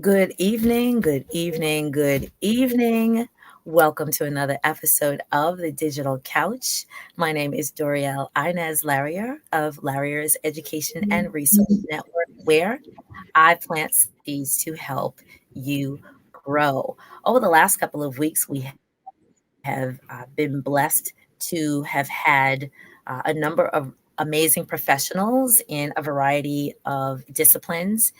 Good evening, good evening, good evening. Welcome to another episode of The Digital Couch. My name is Dorielle Inez Larrier of Larrier's Education and Resource Network, where I plant seeds to help you grow. Over the last couple of weeks, we have been blessed to have had a number of amazing professionals in a variety of disciplines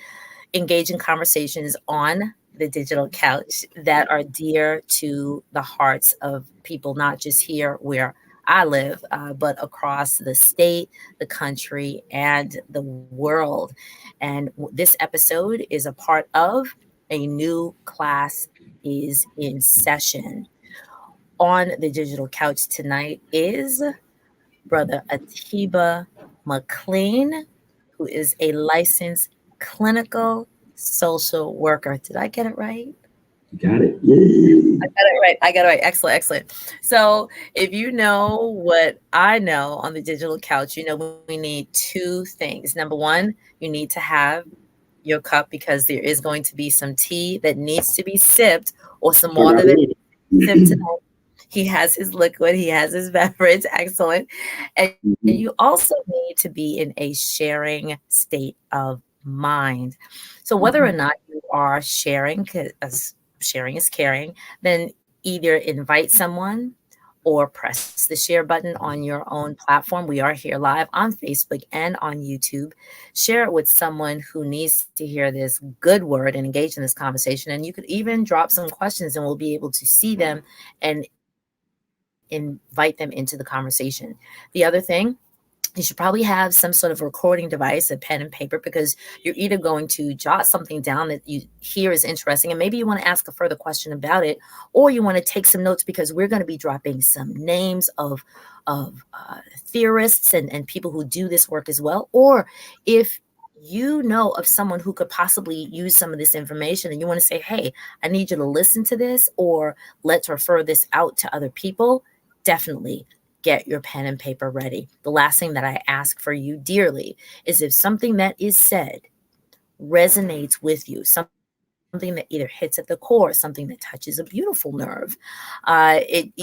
engage in conversations on the digital couch that are dear to the hearts of people, not just here where I live, but across the state, the country, and the world. And this episode is a part of a new class is in session. On the digital couch tonight is Brother Atiba McLean, who is a licensed clinical social worker. Did I get it right? Got it. Yay. I got it right. I got it right. Excellent, excellent. So, if you know what I know on the digital couch, you know we need two things. Number one, you need to have your cup because there is going to be some tea that needs to be sipped or some I water got that it. needs to be sipped. He has his liquid, he has his beverage, excellent. And you Mhm. also need to be in a sharing state of mind. So whether or Mhm. not you are sharing, because sharing is caring, then either invite someone or press the share button on your own platform. We are here live on Facebook and on YouTube. Share it with someone who needs to hear this good word and engage in this conversation. And you could even drop some questions and we'll be able to see them and invite them into the conversation. The other thing, you should probably have some sort of recording device, a pen and paper, because you're either going to jot something down that you hear is interesting, and maybe you want to ask a further question about it, or you want to take some notes because we're going to be dropping some names of theorists and people who do this work as well. Or if you know of someone who could possibly use some of this information and you want to say, hey, I need you to listen to this, or let's refer this out to other people, definitely get your pen and paper ready. The last thing that I ask for you dearly is if something that is said resonates with you, something that either hits at the core, something that touches a beautiful nerve, and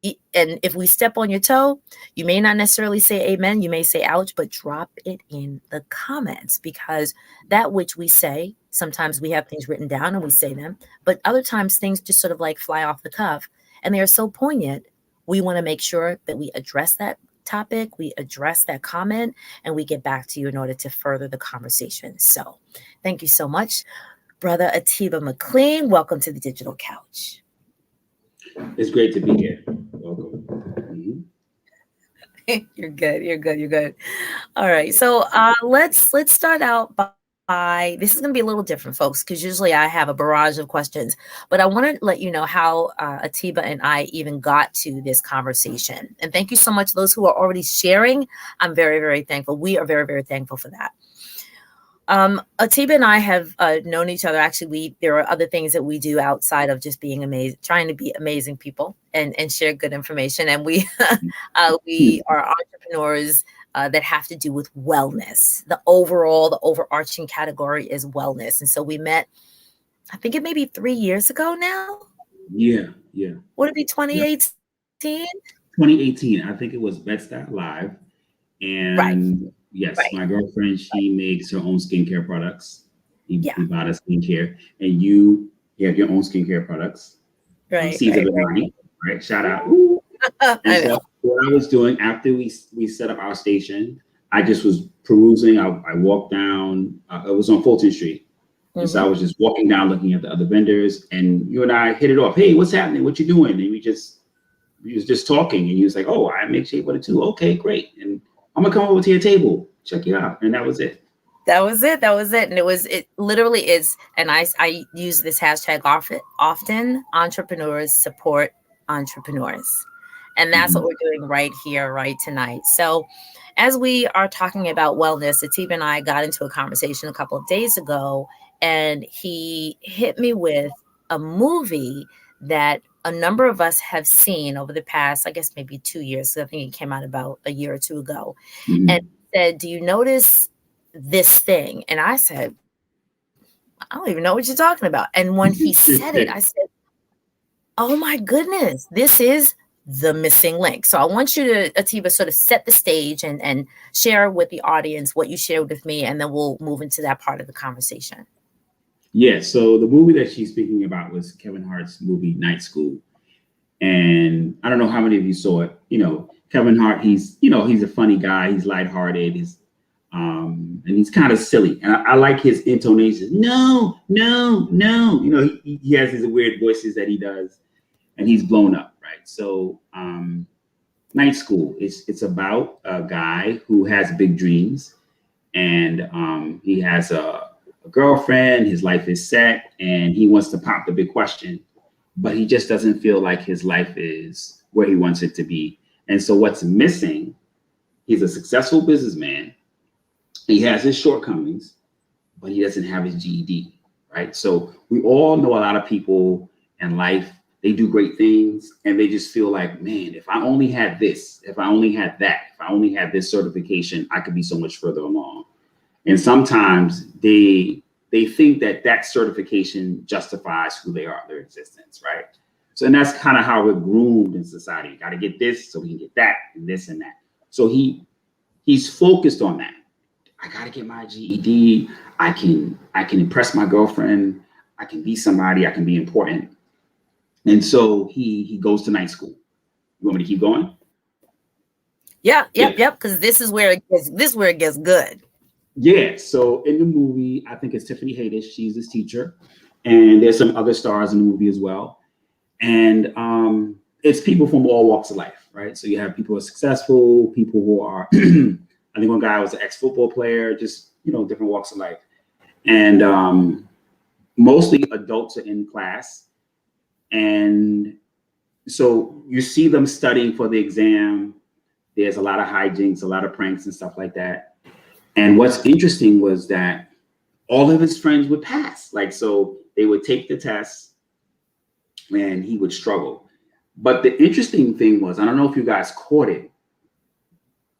if we step on your toe, you may not necessarily say amen, you may say ouch, but drop it in the comments because that which we say, sometimes we have things written down and we say them, but other times things just sort of like fly off the cuff and they are so poignant. We want to make sure that we address that topic, we address that comment, and we get back to you in order to further the conversation. So, thank you so much, Brother Atiba McLean. Welcome to the Digital Couch. It's great to be here. Welcome. Mhm. You're good. You're good. You're good. All right. So let's start out by this is going to be a little different, folks, because usually I have a barrage of questions, but I want to let you know how Atiba and I even got to this conversation. And thank you so much, those who are already sharing. I'm very, very thankful. We are very, very thankful for that. Atiba and I have known each other. Actually, we there are other things that we do outside of just being amazing, trying to be amazing people and share good information. And we we are entrepreneurs that have to do with wellness. The overarching category is wellness. And so we met. I think it may be 3 years ago now. Yeah, yeah, Would it be yeah. 2018? 2018, I think it was Bed-Stuy Live. Right. And Right. yes, my girlfriend, she makes her own skincare products. Yeah. We bought a skincare, and you have your own skincare products. Right. Seeds of Right. Divine, right? Shout out. Ooh. And I so know. what I was doing after we set up our station, I just was perusing. I walked down. It was on Fulton Street, and so I Hmm. was just walking down, looking at the other vendors. And you and I hit it off. Hey, what's happening? What you doing? And we was just talking. And he was like, "Oh, I make shea butter too. Okay, great. And I'm gonna come over to your table, check you out." And that was it. That was it. That was it. And it literally is. And I use this hashtag often. Entrepreneurs support entrepreneurs. And that's what Mhm. we're doing right here, right tonight. So, as we are talking about wellness, Atiba and I got into a conversation a couple of days ago, and he hit me with a movie that a number of us have seen over the past, I guess, maybe 2 years. So I think it came out about a year or two ago. And Mhm. said, do you notice this thing? And I said, what? I don't even know what you're talking about. And when he said it, I said, oh my goodness, this is the missing link. So I want you to, Atiba, sort of set the stage and share with the audience what you shared with me, and then we'll move into that part of the conversation. Yeah, so the movie that she's speaking about was Kevin Hart's movie Night School. And I don't know how many of you saw it. Kevin Hart, he's a funny guy. He's lighthearted. And he's kind of silly. And I like his intonation. No, no, no. He has these weird voices that he does, and he's blown up, right? So Night School, it's about a guy who has big dreams, and he has a girlfriend. His life is set, and he wants to pop the big question, but he just doesn't feel like his life is where he wants it to be. And so what's missing, he's a successful businessman. He has his shortcomings, but he doesn't have his GED, right? So we all know a lot of people in life, they do great things and they just feel like, man, if I only had this, if I only had that, if I only had this certification, I could be so much further along. And sometimes they think that certification justifies who they are, their existence, right? So, and that's kind of how we're groomed in society. You got to get this so we can get that and this and that. So he's focused on that. I got to get my GED. I can impress my girlfriend. I can be somebody. I can be important. And so he goes to night school. You want me to keep going? Yep. Because this is where it gets good. Yeah. So in the movie, I think it's Tiffany Haddish. She's his teacher, and there's some other stars in the movie as well. And it's people from all walks of life, right? So you have people who are successful, people who are, I think one guy was an ex-football player, just, different walks of life. And mostly adults are in class. And so you see them studying for the exam. There's a lot of hijinks, a lot of pranks and stuff like that. And what's interesting was that all of his friends would pass. So they would take the test and he would struggle. But the interesting thing was, I don't know if you guys caught it,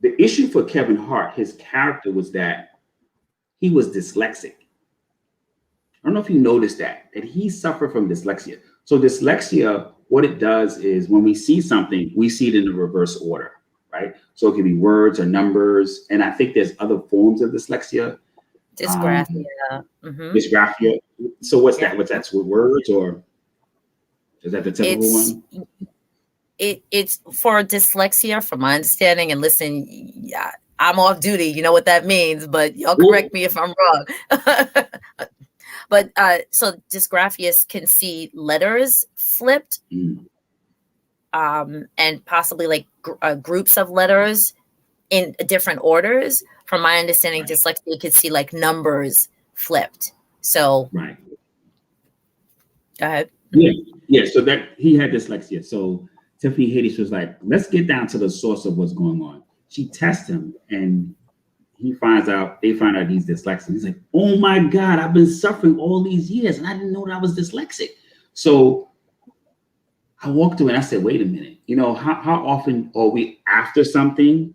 the issue for Kevin Hart, his character, was that he was dyslexic. I don't know if you noticed that he suffered from dyslexia. So dyslexia, what it does is when we see something, we see it in the reverse order, right? So it can be words or numbers. And I think there's other forms of dyslexia. Dysgraphia. Dysgraphia. So what's that? What's that? With words, or is that the typical one? It's for dyslexia, from my understanding. And listen, yeah, I'm off duty. You know what that means, but y'all correct me if I'm wrong. But so dysgraphias can see letters flipped, and possibly groups of letters in different orders. From my understanding, dyslexia could see numbers flipped. So, right. Go ahead. Yeah. So that he had dyslexia. So Tiffany Haddish was like, let's get down to the source of what's going on. She tests him, and they find out he's dyslexic. He's like, oh my God, I've been suffering all these years and I didn't know that I was dyslexic. So I walked away and I said, wait a minute, how often are we after something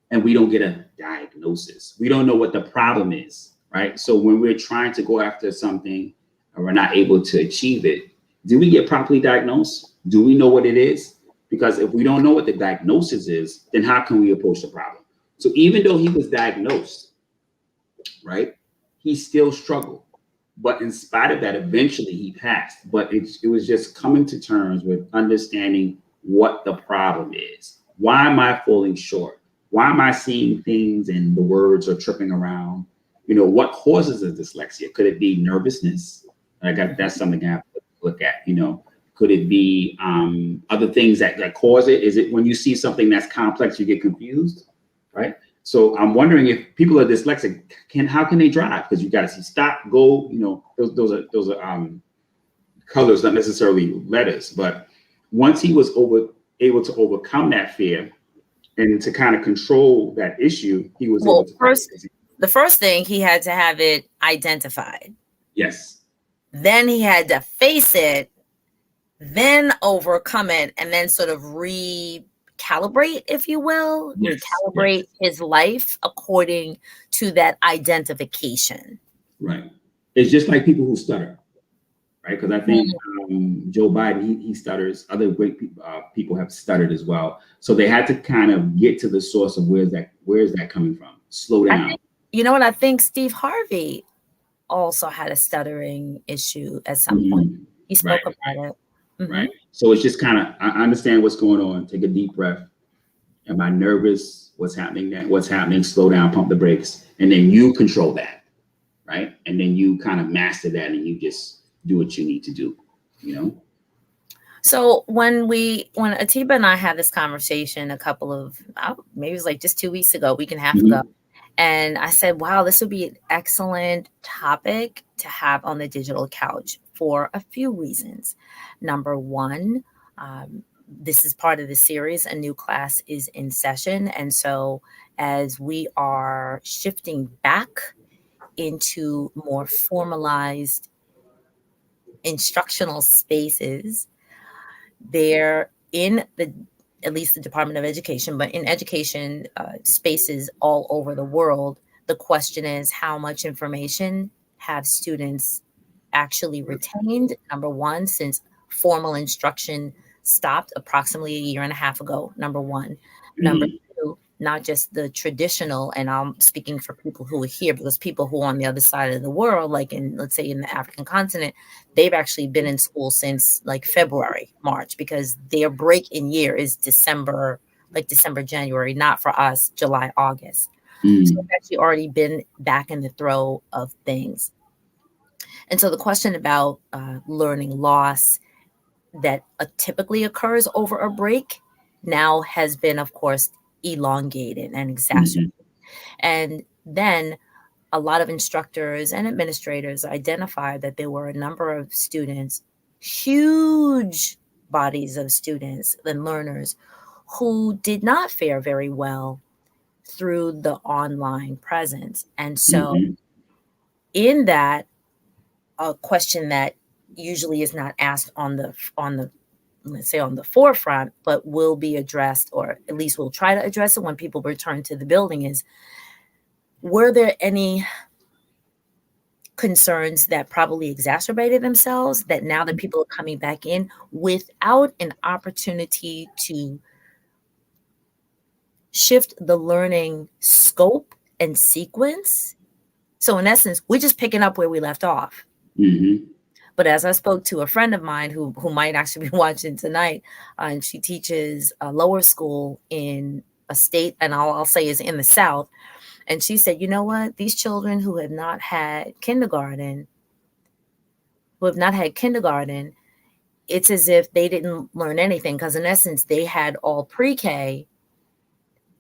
and we don't get a diagnosis? We don't know what the problem is, right? So when we're trying to go after something and we're not able to achieve it, do we get properly diagnosed? Do we know what it is? Because if we don't know what the diagnosis is, then how can we approach the problem? So even though he was diagnosed, right, he still struggled. But in spite of that, eventually he passed. But it was just coming to terms with understanding what the problem is. Why am I falling short? Why am I seeing things and the words are tripping around? What causes a dyslexia? Could it be nervousness? That's something I have to look at. Could it be other things that cause it? Is it when you see something that's complex, you get confused? Right. So I'm wondering if people are dyslexic, how can they drive? Because you got to see stop, go, those are colors, not necessarily letters. But once he was able to overcome that fear and to kind of control that issue, he was able to. The first thing, he had to have it identified. Yes. Then he had to face it, then overcome it, and then sort of recalibrate, if you will, recalibrate his life according to that identification. Right. It's just like people who stutter, right? Because I think Mm. Joe Biden, he stutters. Other great people have stuttered as well. So they had to kind of get to the source of where's that coming from. Slow I down. think, you know what? I think Steve Harvey also had a stuttering issue at some point. Mhm. He Right, spoke about it. right. Hmm. So it's just kind of I understand what's going on. Take a deep breath. Am I nervous? What's happening? What's happening? Slow down. Pump the brakes, and then you control that, right? And then you kind of master that, and you just do what you need to do. You know. So when Atiba and I had this conversation a couple of maybe it was like just 2 weeks ago, week and a half ago, Hmm. and I said, "Wow, this would be an excellent topic to have on the digital couch for a few reasons. Number one, this is part of the series. A new class is in session, and so as we are shifting back into more formalized instructional spaces, they're in the at least the Department of Education, but in education spaces all over the world, the question is how much information have students actually retained? Number one, since formal instruction stopped approximately a year and a half ago. Number one. Number Hmm. two, not just the traditional, and I'm speaking for people who are here because people who are on the other side of the world, like in, let's say, in the African continent, they've actually been in school since like February, March, because their break in year is December, like December, January, not for us, July, August. So Mm. they've actually already been back in the throw of things. And so the question about learning loss that typically occurs over a break now has been, of course, elongated and exacerbated. Hmm. And then a lot of instructors and administrators identified that there were a number of students, huge bodies of students and learners who did not fare very well through the online presence. And so, Hmm. in that, a question that usually is not asked on the let's say on the forefront, but will be addressed, or at least we'll try to address it when people return to the building, is were there any concerns that probably exacerbated themselves that now that people are coming back in without an opportunity to shift the learning scope and sequence? So in essence, we're just picking up where we left off. Hmm. But as I spoke to a friend of mine who might actually be watching tonight, and she teaches a lower school in a state, and I'll say is in the South. And she said, you know what? These children who have not had kindergarten, it's as if they didn't learn anything because in essence they had all pre-K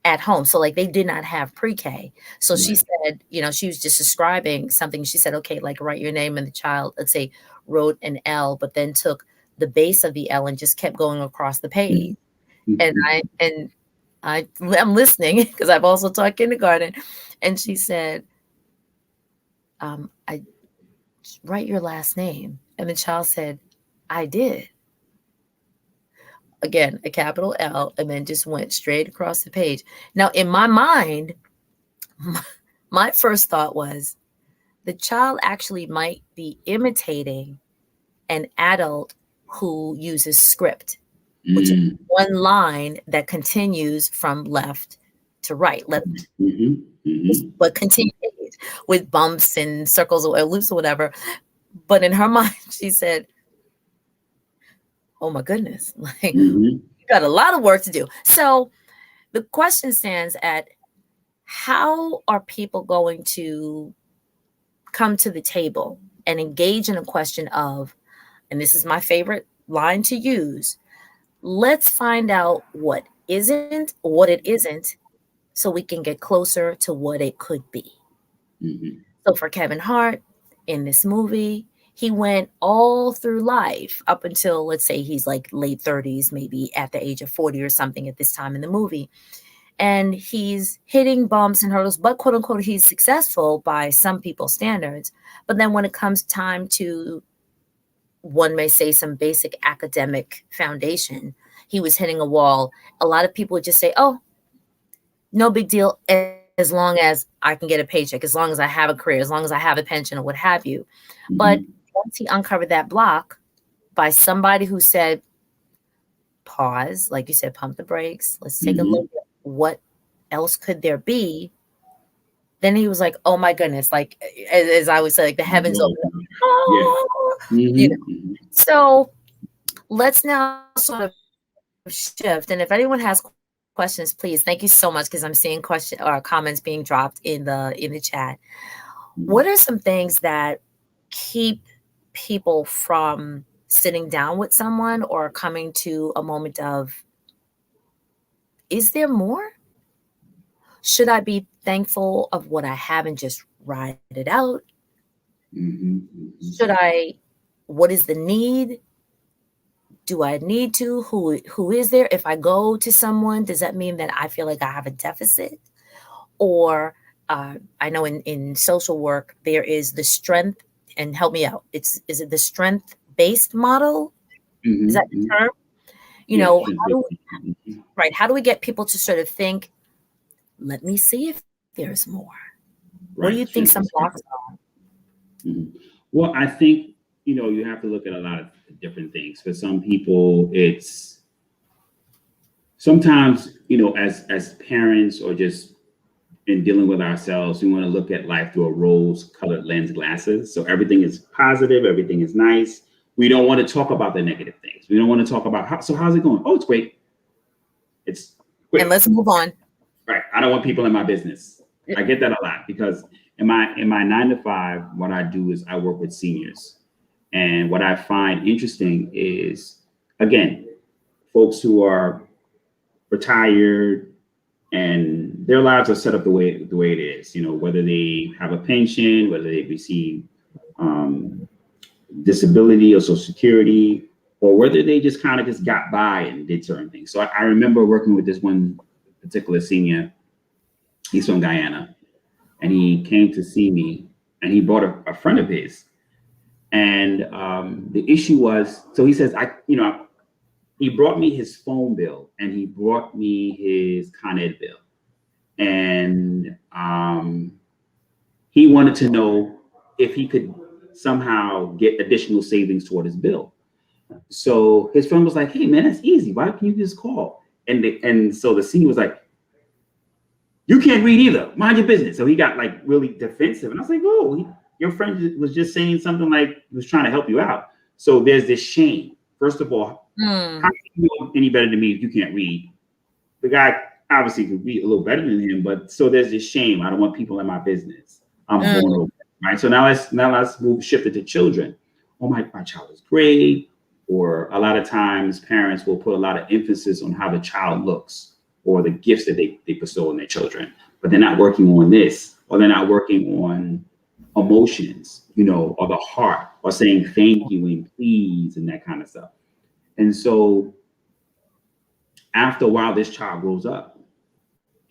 at home. So like they did not have pre-K. So she Right. said, she was just describing something. She said, okay, like write your name, and the child, let's say, wrote an L, but then took the base of the L and just kept going across the page. And Hmm. I'm listening because I've also taught kindergarten. And she said, I write your last name. And the child said, I did. Again, a capital L, and then just went straight across the page. Now, in my mind, my first thought was the child actually might be imitating an adult who uses script, which is Mm. one line that continues from left to right, Hmm. Hmm. but continues with bumps and circles or loops or whatever. But in her mind, she said, oh my goodness, like Hmm. you got a lot of work to do. So the question stands at how are people going to come to the table and engage in a question of, and this is my favorite line to use, let's find out what it isn't, so we can get closer to what it could be. Hmm. So for Kevin Hart in this movie, he went all through life up until, let's say, he's like late 30s, maybe at the age of 40 or something at this time in the movie. And he's hitting bumps and hurdles, but quote unquote, he's successful by some people's standards. But then when it comes time to, one may say, some basic academic foundation, he was hitting a wall. A lot of people would just say, oh, no big deal. And as long as I can get a paycheck, as long as I have a career, as long as I have a pension or what have you. But Mm-hmm. once he uncovered that block by somebody who said, pause, like you said, pump the brakes, let's take a Mm-hmm. look at what else could there be. Then he was like, oh my goodness, like as I would say, like the heavens open up. Yeah. Oh, you know. Mm-hmm. So let's now sort of shift. And if anyone has questions, please, thank you so much because I'm seeing question or comments being dropped in the chat. What are some Mm-hmm. things that keep people from sitting down with someone or coming to a moment of, is there more? Should I be thankful of what I have and just ride it out? Mm-hmm. Should I, what is the need? Do I need to? Who is there? If I go to someone, does that mean that I feel like I have a deficit? Or I know in social work there is the strength, and help me out. It's is it the strength based model? Is that Mm-hmm. the term? You Yeah. know, Strength how do we, based. right? How do we get people to sort of think? Let me see if there's more. What do you think Right. some Strength blocks based. are? Mhm. Well, I think, you have to look at a lot of different things. For some people, it's sometimes, as parents or just in dealing with ourselves, we want to look at life through a rose-colored lens glasses. So everything is positive, everything is nice. We don't want to talk about the negative things. We don't want to talk about how's it going? Oh, it's great. It's And great. let's move on. Right. I don't want people in my business. I get that a lot because in my 9 to 5, what I do is I work with seniors. And what I find interesting is, again, folks who are retired and their lives are set up the way it is, whether they have a pension, whether they receive um, disability or social security, or whether they just kind of just got by and did certain things. So I remember working with this one particular senior. He's from Guyana, and he came to see me, and he brought a friend of his. And the issue was, so he says, he brought me his phone bill, and he brought me his Con Ed bill, and he wanted to know if he could somehow get additional savings toward his bill. So his friend was like, "Hey man, that's easy. Why can you just call?" And so the senior was like, "You can't read either. Mind your business." So he got like really defensive, and I was like, "Oh, your friend was just saying something like he was trying to help you out." So there's this shame. First of all, how Hmm. can you know any better than me if you can't read? The guy obviously could read a little better than him, but so there's this shame. I don't want people in my business. I'm Mm. vulnerable, right? So now let's move shift it to children. Oh, my child is great. Or a lot of times parents will put a lot of emphasis on how the child looks or the gifts that they bestow on their children, but they're not working on this, or they're not working on emotions, or the heart, or saying thank you and please and that kind of stuff. And so after a while, this child grows up.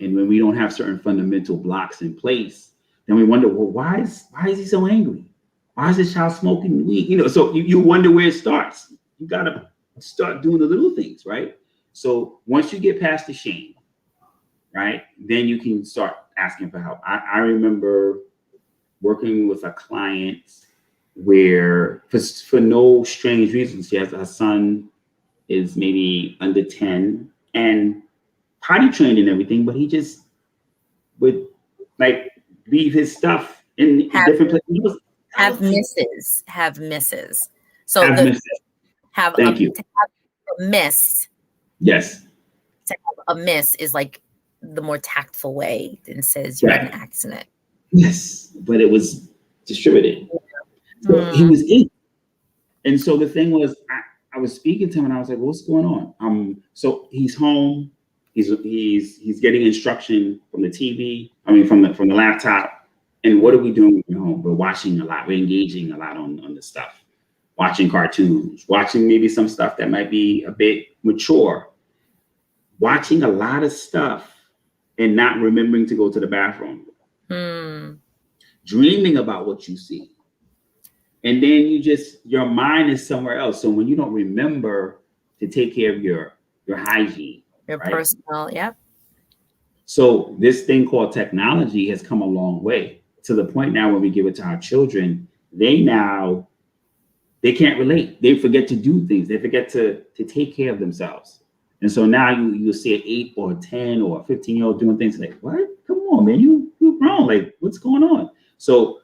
And when we don't have certain fundamental blocks in place, then we wonder, well, why is he so angry? Why is this child smoking weed? So you wonder where it starts. You gotta start doing the little things, right? So once you get past the shame, right, then you can start asking for help. I remember working with a client where for no strange reasons, she has a son is maybe under 10 and potty trained and everything, but he just would like leave his stuff in Have different places. He was have misses. Have misses. So have the missed it. have Thank you. to have a miss Yes. to have a miss is like the more tactful way than says you had an Right. accident. Yes. But it was distributed. So he Mm. was in. And so the thing was, I was speaking to him and I was like, what's going on? So he's home. He's getting instruction from the TV. I mean, from the laptop. And what are we doing when we're home? We're watching a lot. We're engaging a lot on the stuff. Watching cartoons, watching maybe some stuff that might be a bit mature, watching a lot of stuff and not remembering to go to the bathroom, Mm. dreaming about what you see. And then your mind is somewhere else. So when you don't remember to take care of your hygiene, Your right? personal, yep. So this thing called technology has come a long way to the point now when we give it to our children, they can't relate. They forget to do things. They forget to take care of themselves. And so now you see an 8 or 10 or a 15-year-old doing things like, what? Come on, man, you grown. Like, what's going on? So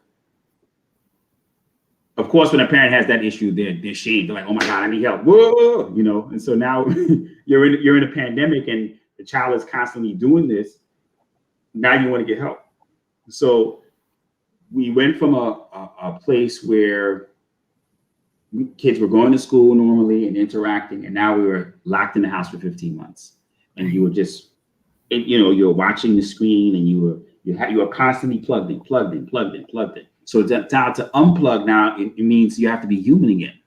of course, when a parent has that issue, they're shamed. They're like, oh my God, I need help. Whoa, you know. And so now you're in a pandemic and the child is constantly doing this. Now you want to get help. So we went from a place where kids were going to school normally and interacting, and now we were locked in the house for 15 months. And you were just, you're watching the screen, and you were constantly plugged in, plugged in, plugged in, plugged in. So now to unplug now, it means you have to be human again.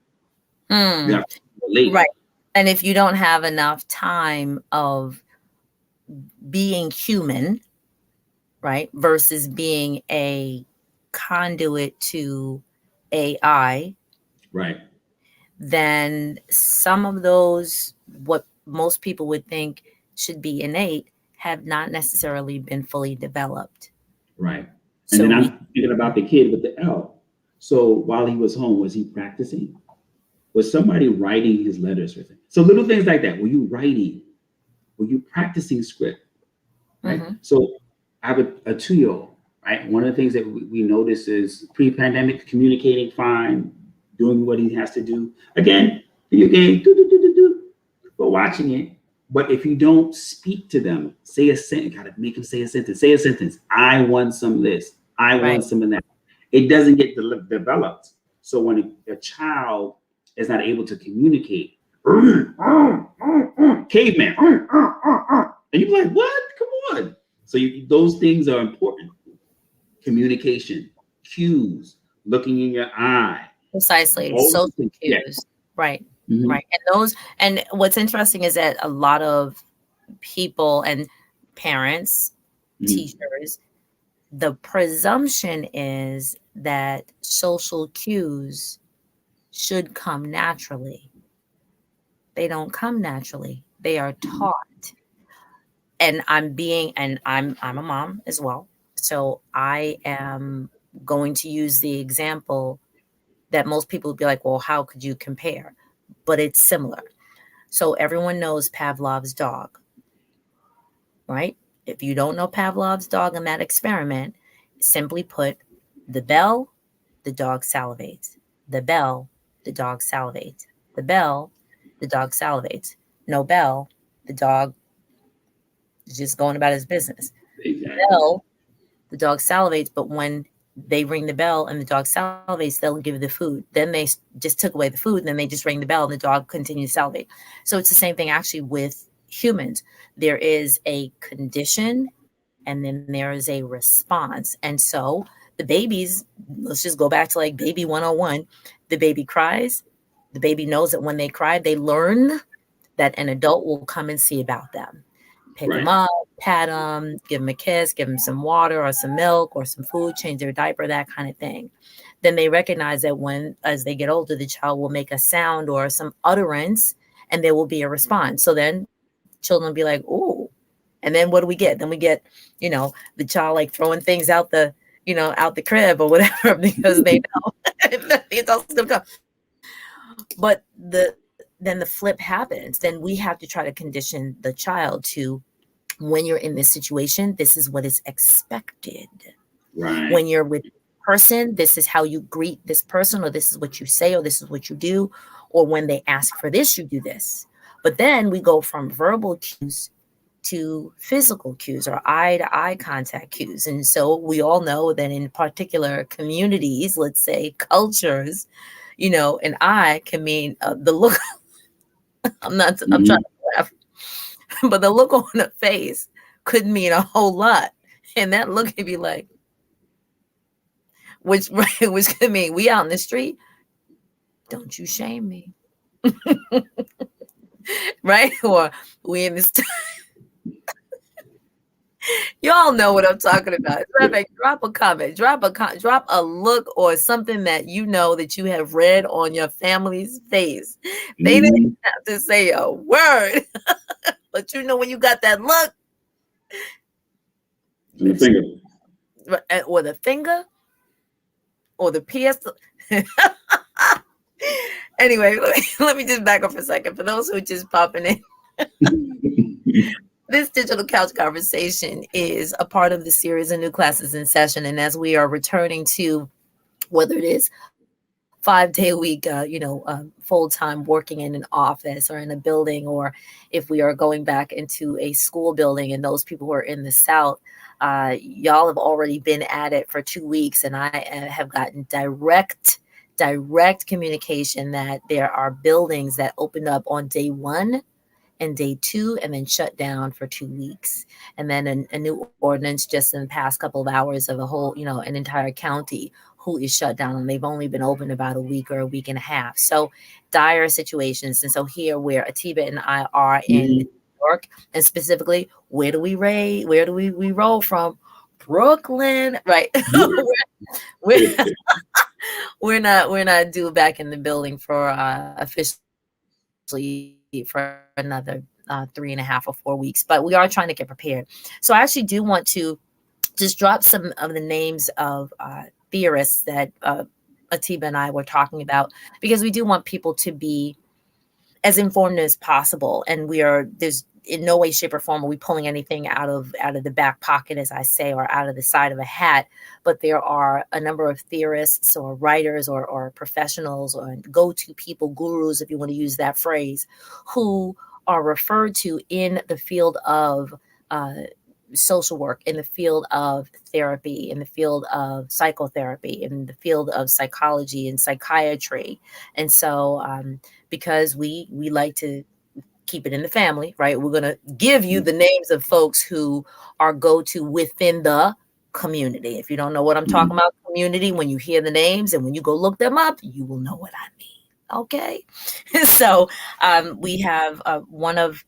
You have to relate. Right. And if you don't have enough time of being human, right, versus being a conduit to AI, right, then some of those, what most people would think should be innate, have not necessarily been fully developed. Right. And so then I'm thinking about the kid with the L. So while he was home, was he practicing? Was somebody writing his letters with him? So little things like that. Were you writing? Were you practicing script? Right. Mm-hmm. So I have a 2-year-old, right? One of the things that we notice is pre-pandemic communicating fine, doing what he has to do. Again, video game, but watching it. But if you don't speak to them, say a sentence, gotta make them say a sentence. Say a sentence. I want some of this. I want some of that. It doesn't get developed. So when a child is not able to communicate, caveman, and you're like, what? Come on. So those things are important. Communication, cues, looking in your eye. Precisely. Social cues. Yeah. Right. Mm-hmm. Right. And what's interesting is that a lot of people and parents, teachers, the presumption is that social cues should come naturally. They don't come naturally. They are taught. And I'm a mom as well. So I am going to use the example that most people would be like, well, how could you compare? But it's similar. So everyone knows Pavlov's dog, right? If you don't know Pavlov's dog in that experiment, simply put, the bell, the dog salivates. The bell, the dog salivates. The bell, the dog salivates. No bell, the dog is just going about his business. Exactly. Bell, the dog salivates, but when they ring the bell and the dog salivates, they'll give the food. Then they just took away the food, and then they just ring the bell and the dog continues to salivate. So it's the same thing actually with humans. There is a condition and then there is a response. And so the babies, let's just go back to like baby 101. The baby cries. The baby knows that when they cry, they learn that an adult will come and see about them. Pick them up, pat them, give them a kiss, give them some water or some milk or some food, change their diaper, that kind of thing. Then they recognize that as they get older, the child will make a sound or some utterance, and there will be a response. So then children will be like, ooh. And then what do we get? Then we get, the child like throwing things out the crib or whatever, because they know the adult's going to come. But then the flip happens. Then we have to try to condition the child to, when you're in this situation, this is what is expected. Right. When you're with a person, this is how you greet this person, or this is what you say, or this is what you do. Or when they ask for this, you do this. But then we go from verbal cues to physical cues or eye-to-eye contact cues. And so we all know that in particular communities, let's say cultures, an eye can mean the look. I'm trying to laugh, but the look on the face could mean a whole lot. And that look could be like, which could mean we out in the street, don't you shame me. Right? Or we in this y'all know what I'm talking about. Drop a comment, drop a look or something that you know that you have read on your family's face. They didn't have to say a word, but when you got that look, And the finger. or the finger, or the PS. Anyway, let me just back up for a second. For those who are just popping in, this digital couch conversation is a part of the series of new classes in session. And as we are returning to whether it is 5 day a week, full time working in an office or in a building, or if we are going back into a school building, and those people who are in the South, y'all have already been at it for 2 weeks, and I have gotten direct communication that there are buildings that opened up on day one and day two and then shut down for 2 weeks. And then a new ordinance just in the past couple of hours of a whole, an entire county who is shut down, and they've only been open about a week or a week and a half. So dire situations. And so here where Atiba and I are in New York, and specifically, where do we roll from? Brooklyn, right? we're, we're not due back in the building for officially for another 3.5 or 4 weeks, but we are trying to get prepared. So I actually do want to just drop some of the names of theorists that Atiba and I were talking about, because we do want people to be as informed as possible. And there's in no way, shape, or form are we pulling anything out of the back pocket, as I say, or out of the side of a hat. But there are a number of theorists or writers or professionals or go-to people, gurus, if you want to use that phrase, who are referred to in the field of social work, in the field of therapy, in the field of psychotherapy, in the field of psychology and psychiatry. And so because we like to keep it in the family, right? We're going to give you the names of folks who are go-to within the community. If you don't know what I'm talking about, community, when you hear the names and when you go look them up, you will know what I mean. Okay. So we have one of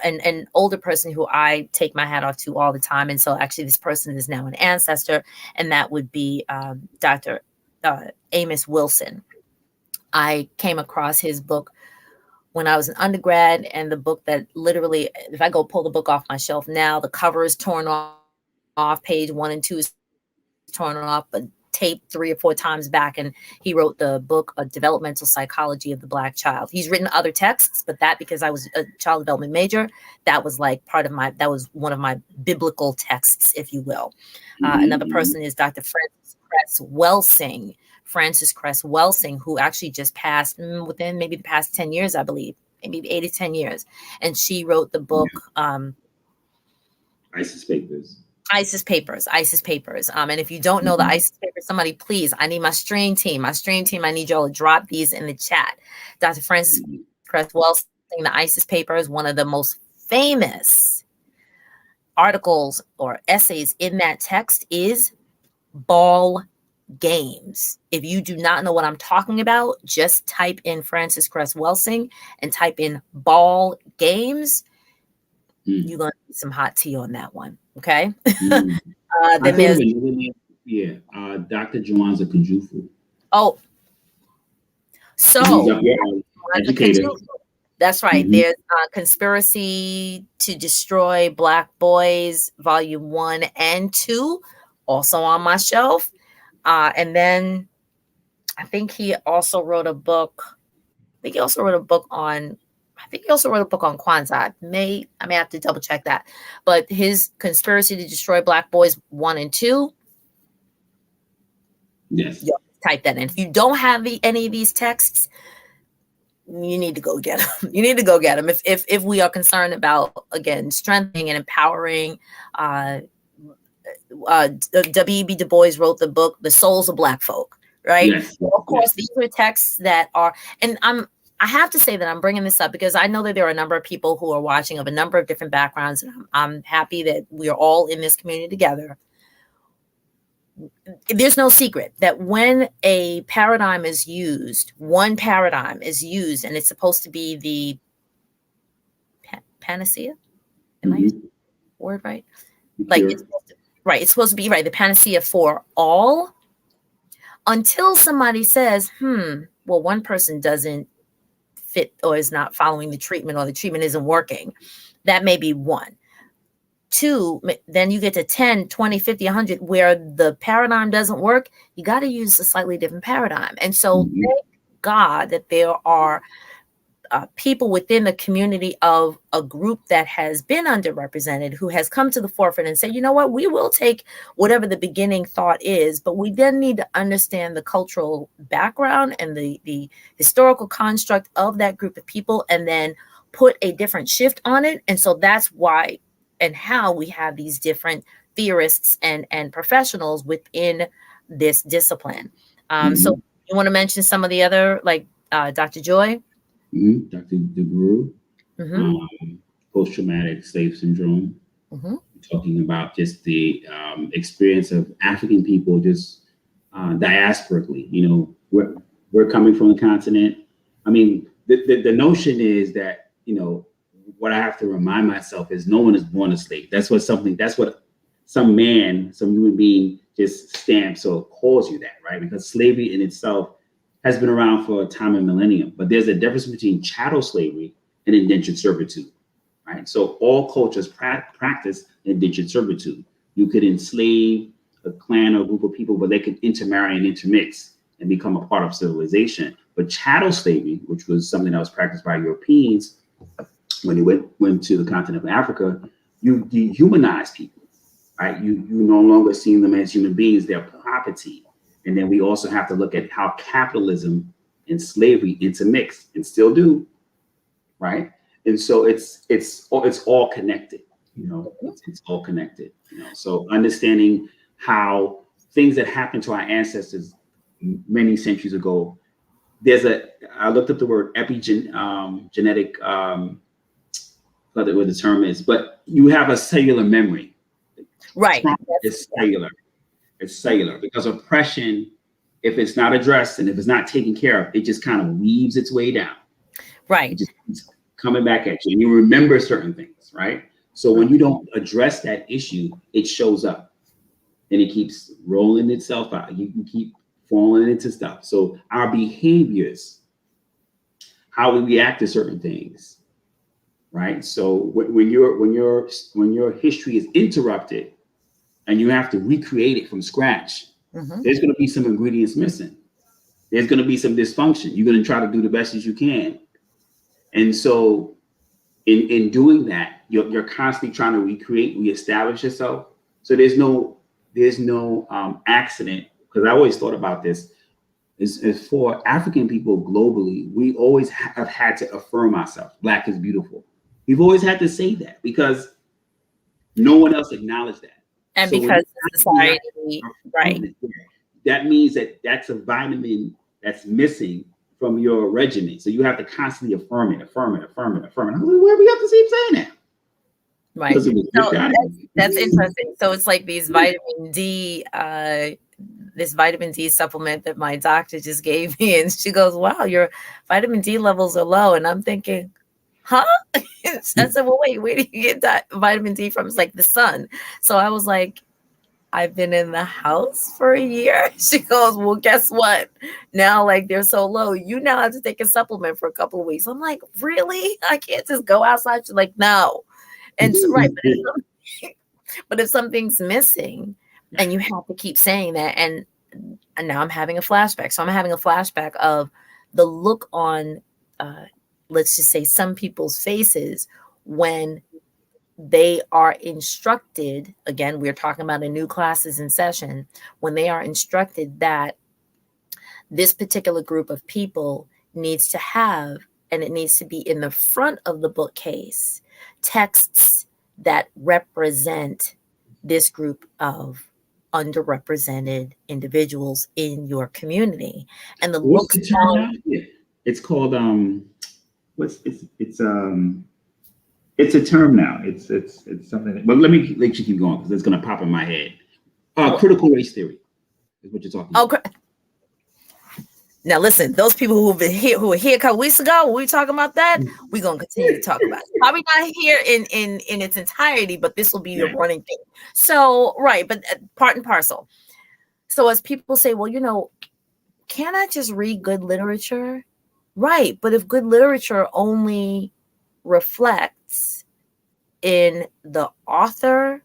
an older person who I take my hat off to all the time. And so actually this person is now an ancestor, and that would be Dr. Amos Wilson. I came across his book when I was an undergrad, and the book that literally, if I go pull the book off my shelf now, the cover is torn off, page 1 and 2 is torn off, but taped 3 or 4 times back. And he wrote the book, A Developmental Psychology of the Black Child. He's written other texts, but that, because I was a child development major, that was like that was one of my biblical texts, if you will. Another person is Dr. Frances Cress Welsing, who actually just passed within maybe the past 10 years, I believe, maybe 8 to 10 years. And she wrote the book, ISIS Papers. And if you don't know the ISIS Papers, somebody, please, I need my stream team. I need y'all to drop these in the chat. Dr. Frances Cress Welsing, the ISIS Papers, one of the most famous articles or essays in that text is ball games. If you do not know what I'm talking about, just type in Frances Cress Welsing and type in ball games. You're going to get some hot tea on that one. Okay. Then there's Dr. Juwanza Kujufu. Oh, so educator. That's right. There's Conspiracy to Destroy Black Boys, Volume 1 and 2, also on my shelf. And then I think he also wrote a book. On Kwanzaa. I may have to double check that. But his Conspiracy to Destroy Black Boys 1 and 2. Yes. Type that in. If you don't have any of these texts, you need to go get them. If we are concerned about, again, strengthening and empowering. W.E.B. Du Bois wrote the book, The Souls of Black Folk, right? Yes. So of course, these are texts that are, and I have to say that I'm bringing this up because I know that there are a number of people who are watching of a number of different backgrounds, and I'm happy that we are all in this community together. There's no secret that when a paradigm is used, one paradigm is used, and it's supposed to be the panacea. Am I using the word right? Like it's supposed to be right, the panacea for all, until somebody says, well, one person doesn't fit or is not following the treatment, or the treatment isn't working. That may be one. Two, then you get to 10, 20, 50, 100, where the paradigm doesn't work. You got to use a slightly different paradigm. And so Mhm. thank God that there are people within the community of a group that has been underrepresented who has come to the forefront and said, you know what, we will take whatever the beginning thought is, but we then need to understand the cultural background and the historical construct of that group of people, and then put a different shift on it. And so that's why and how we have these different theorists and professionals within this discipline. So Mhm. you want to mention some of the other, like Dr. Joy? Mhm. Dr. DeBrew, Mm-hmm. um, post-traumatic slave syndrome, Mm-hmm. talking about just the experience of African people just diasporically. We're coming from the continent. I mean, the notion is that, what I have to remind myself is no one is born a slave. That's what some man, some human being just stamps or calls you that, right? Because slavery in itself has been around for a time and millennium. But there's a difference between chattel slavery and indentured servitude, right? So all cultures practice indentured servitude. You could enslave a clan or a group of people, but they could intermarry and intermix and become a part of civilization. But chattel slavery, which was something that was practiced by Europeans when they went to the continent of Africa, you dehumanize people, right? You no longer see them as human beings; they're property. And then we also have to look at how capitalism and slavery intermix and still do, right? And so it's all connected. It's all connected. So understanding how things that happened to our ancestors many centuries ago. I looked up the word genetic, what the term is, but you have a cellular memory. Right. Trauma is cellular. It's cellular because oppression, if it's not addressed and if it's not taken care of, it just kind of weaves its way down. It Right. just keeps coming back at you, and you remember certain things, right? So when you don't address that issue, it shows up, and it keeps rolling itself out. You keep falling into stuff. So our behaviors, how we react to certain things, right? So when your history is interrupted and you have to recreate it from scratch, Mm-hmm. there's going to be some ingredients missing. There's going to be some dysfunction. You're going to try to do the best as you can, and so in doing that, you're constantly trying to reestablish yourself. So there's no accident, because I always thought about this. Is for African people globally, we always have had to affirm ourselves. Black is beautiful. We've always had to say that because no one else acknowledged that. And So when because you the constantly have society, to right. affirm it, that means that's a vitamin that's missing from your regimen. So you have to constantly affirm it, affirm it, affirm it, affirm it. I'm like, why do we have to keep saying that? Right. Because it was So ripped out of that's you. interesting. So it's like this vitamin D supplement that my doctor just gave me, and she goes, "Wow, your vitamin D levels are low." And I'm thinking, "Huh?" I said, "Well, wait, where do you get that vitamin D from?" It's like the sun. So I was like, I've been in the house for a year. She goes, well, guess what? Now, like, they're so low. You now have to take a supplement for a couple of weeks. I'm like, really? I can't just go outside. She's like, no. And so, right. But if something's missing and you have to keep saying that, and now I'm having a flashback. So I'm having a flashback of the look on, uh, let's just say, some people's faces when they are instructed, again, we're talking about a new classes in session, when they are instructed that this particular group of people needs to have, and it needs to be in the front of the bookcase, texts that represent this group of underrepresented individuals in your community. And the What's looks the term on, now? Yeah. It's called what's it's a term now. It's something but let me let you keep going because it's gonna pop in my head. Critical race theory is what you're talking oh, about. now listen, those people who were here a couple weeks ago, when we talking about that, we're gonna continue to talk about it. Probably not here in its entirety, but this will be a Yeah. running thing. So, right, but part and parcel. So as people say, well, can I just read good literature? Right, but if good literature only reflects in the author,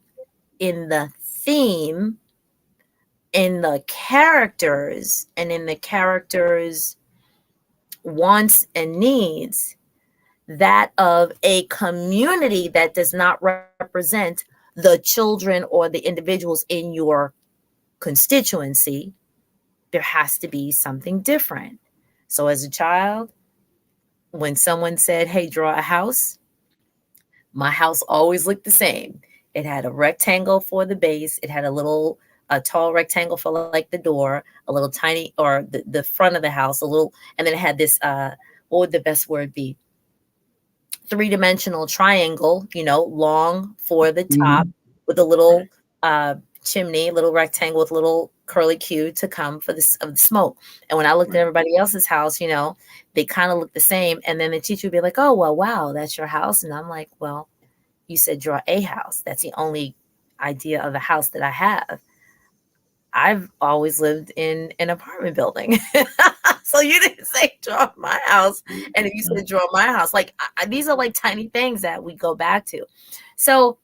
in the theme, in the characters, and in the characters' wants and needs, that of a community that does not represent the children or the individuals in your constituency, there has to be something different. So, as a child, when someone said, "Hey, draw a house," my house always looked the same. It had a rectangle for the base, it had a tall rectangle for like the door, a little tiny, or the front of the house, a little, and then it had this, what would the best word be? Three-dimensional triangle, long for the top, Mm-hmm. with a little uh, chimney, little rectangle with little curly Q to come for this of the smoke. And when I looked at Right. everybody else's house, they kind of looked the same. And then the teacher would be like, "Oh, well, wow, that's your house." And I'm like, "Well, you said draw a house. That's the only idea of a house that I have. I've always lived in an apartment building." So you didn't say draw my house. And if you Right. said draw my house, like these are like tiny things that we go back to. So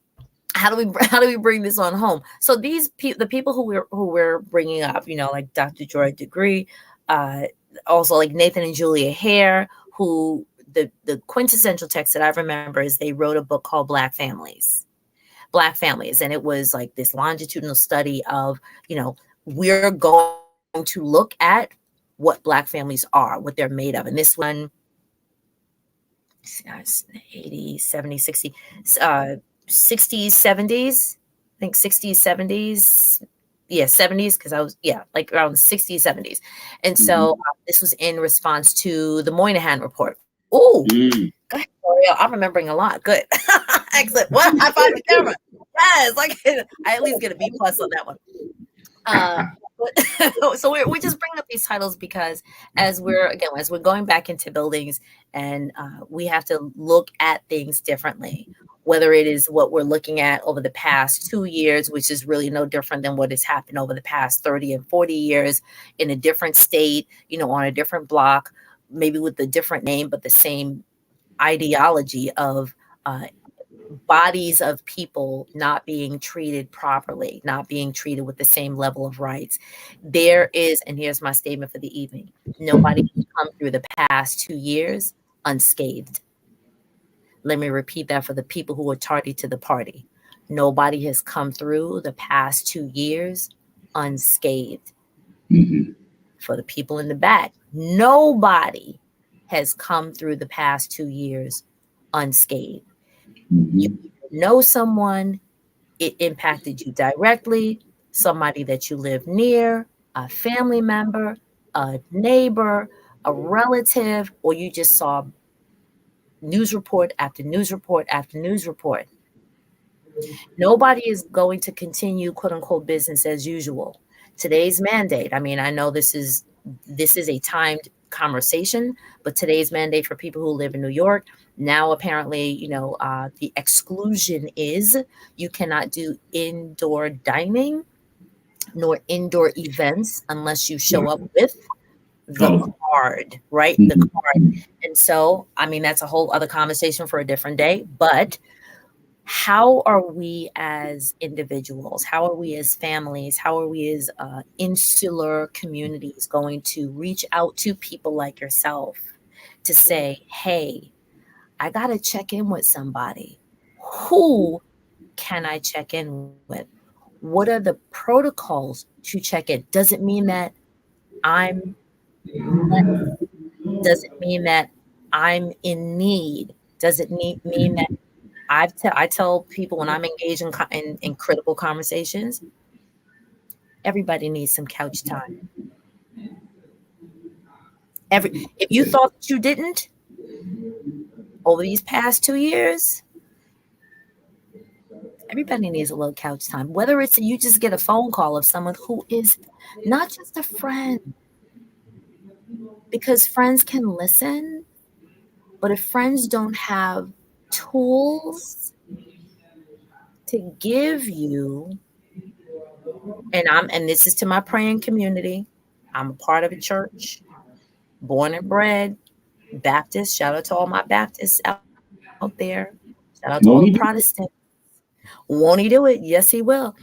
how do we bring this on home? So the people who we're bringing up, like Dr. Joy Degree, uh, also like Nathan and Julia Hare, who the quintessential text that I remember is they wrote a book called Black Families, and it was like this longitudinal study of, we're going to look at what Black families are, what they're made of. And this was done 80, 70, 60, 60s, 70s. I think 60s, 70s. Yeah, 70s, because I was, yeah, like around the 60s, 70s. And so Mm-hmm. this was in response to the Moynihan report. Ooh, Mm. go ahead, L'Oreal. I'm remembering a lot. Good. Excellent. What? High five the camera. Yes, like I at least get a B plus on that one. Uh, so we're just bringing up these titles because as we're going back into buildings, and we have to look at things differently. Whether it is what we're looking at over the past 2 years, which is really no different than what has happened over the past 30 and 40 years in a different state, on a different block, maybe with a different name, but the same ideology of uh, bodies of people not being treated properly, not being treated with the same level of rights. There is, and here's my statement for the evening: nobody has come through the past 2 years unscathed. Let me repeat that for the people who are tardy to the party. Nobody has come through the past 2 years unscathed. Mm-hmm. For the people in the back, nobody has come through the past 2 years unscathed. You Mm-hmm. know someone, it impacted you directly, somebody that you live near, a family member, a neighbor, a relative, or you just saw news report after news report after news report. Nobody is going to continue quote unquote business as usual. Today's mandate, I mean, I know this is a timed conversation, but today's mandate for people who live in New York now, apparently, the exclusion is you cannot do indoor dining nor indoor events unless you show Right. up with the Oh. card, right? The card. Mm-hmm. And so, I mean, that's a whole other conversation for a different day. But how are we as individuals, how are we as families, how are we as insular communities going to reach out to people like yourself to say, "Hey, I got to check in with somebody"? Who can I check in with? What are the protocols to check in? Does it mean that I'm less? Does it mean that I'm in need? Does it mean that I tell people when I'm engaged in critical conversations, everybody needs some couch time. If you thought that you didn't over these past 2 years, everybody needs a little couch time. Whether it's you just get a phone call of someone who is not just a friend, because friends can listen, but if friends don't have tools to give you, and this is to my praying community, I'm a part of a church, born and bred Baptist. Shout out to all my Baptists out there. Shout out to all Won't the he do it? Protestants. Won't he do it? Yes, he will.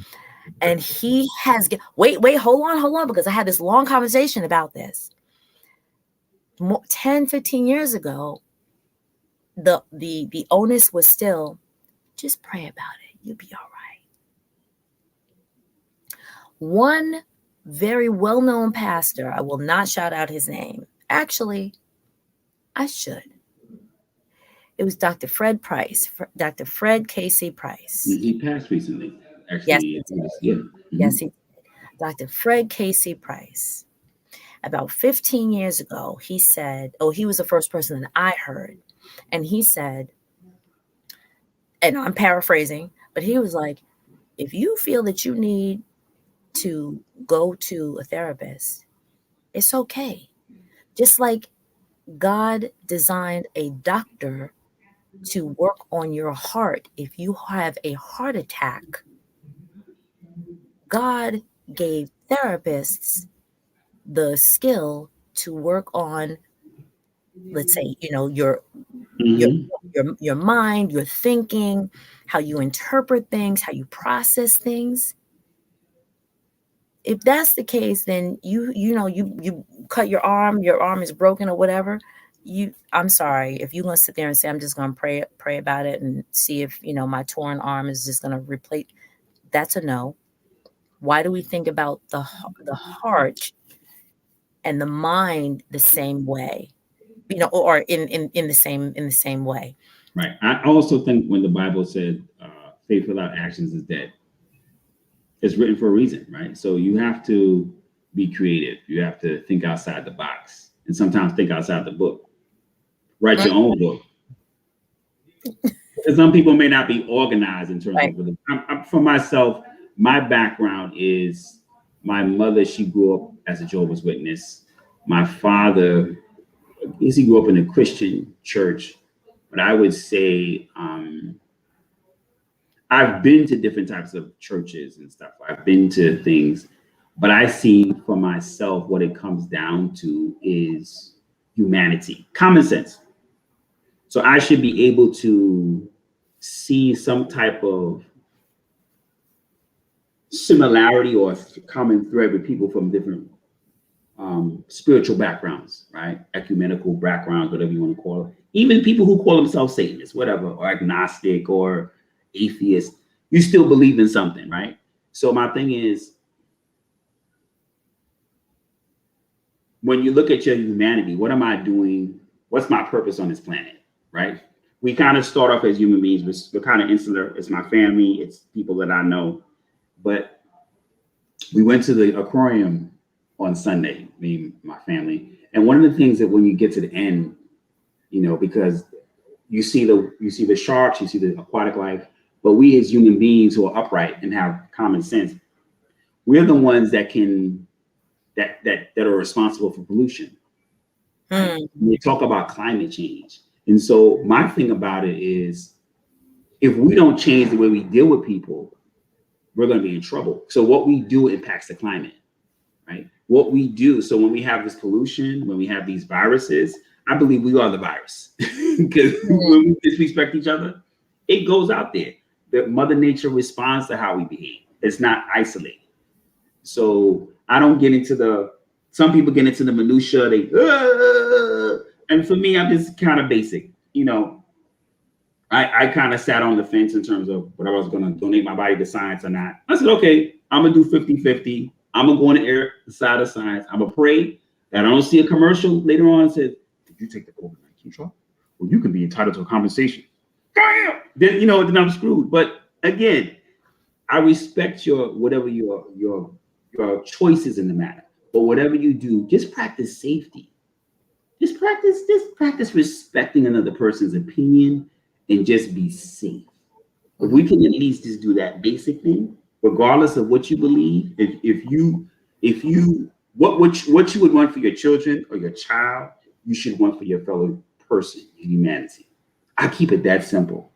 And he has, wait, hold on, because I had this long conversation about this. 10, 15 years ago, the onus was still just pray about it. You'll be all right. One very well-known pastor, I will not shout out his name. Actually, I should. It was Dr. Fred Price, Dr. Fred Casey Price. He passed recently. Yes, Actually, he did. yeah. Yes, he did. Dr. Fred Casey Price. About 15 years ago, he said, he was the first person that I heard. And he said, and I'm paraphrasing, but he was like, if you feel that you need to go to a therapist, it's okay. Just like God designed a doctor to work on your heart. If you have a heart attack, God gave therapists the skill to work on, let's say, your Mm-hmm. your mind, your thinking, how you interpret things, how you process things. If that's the case, then you cut your arm is broken or whatever. I'm sorry if you're gonna sit there and say I'm just gonna pray about it and see if my torn arm is just gonna replace. That's a no. Why do we think about the heart and the mind the same way? Or in the same way. Right. I also think when the Bible said faith without actions is dead, it's written for a reason, right? So you have to be creative. You have to think outside the box and sometimes think outside the book. Write your own book. Because some people may not be organized in terms Right. of for myself, my background is my mother, she grew up as a Jehovah's Witness. My father, he grew up in a Christian church, but I would say I've been to different types of churches and stuff. I've been to things, but I see for myself what it comes down to is humanity, common sense. So I should be able to see some type of similarity or common thread with people from different spiritual backgrounds, right? Ecumenical backgrounds, whatever you want to call it. Even people who call themselves Satanists, whatever, or agnostic or atheist, you still believe in something, right? So my thing is, when you look at your humanity, what am I doing? What's my purpose on this planet, right? We kind of start off as human beings. We're kind of insular. It's my family. It's people that I know. But we went to the aquarium on Sunday, me and my family. And one of the things that when you get to the end, because you see the sharks, you see the aquatic life, but we as human beings who are upright and have common sense, we're the ones that are responsible for pollution. Right? We talk about climate change. And so my thing about it is, if we don't change the way we deal with people, we're going to be in trouble. So what we do impacts the climate, right? What we do. So when we have this pollution, when we have these viruses, I believe we are the virus, because when we disrespect each other, it goes out there. That Mother Nature responds to how we behave. It's not isolated. So I don't get into some people get into the minutia. And for me, I'm just kind of basic. I kind of sat on the fence in terms of whether I was going to donate my body to science or not. I said, okay, I'm going to do 50-50. I'm going to go on the side of science. I'm going to pray that I don't see a commercial later on that says, did you take the COVID-19 shot? Well, you can be entitled to a compensation. Damn! Then I'm screwed. But again, I respect whatever your choices in the matter. But whatever you do, just practice safety. Just practice respecting another person's opinion and just be safe. If we can at least just do that basic thing, regardless of what you believe, if you what you would want for your children or your child, you should want for your fellow person in humanity. I keep it that simple.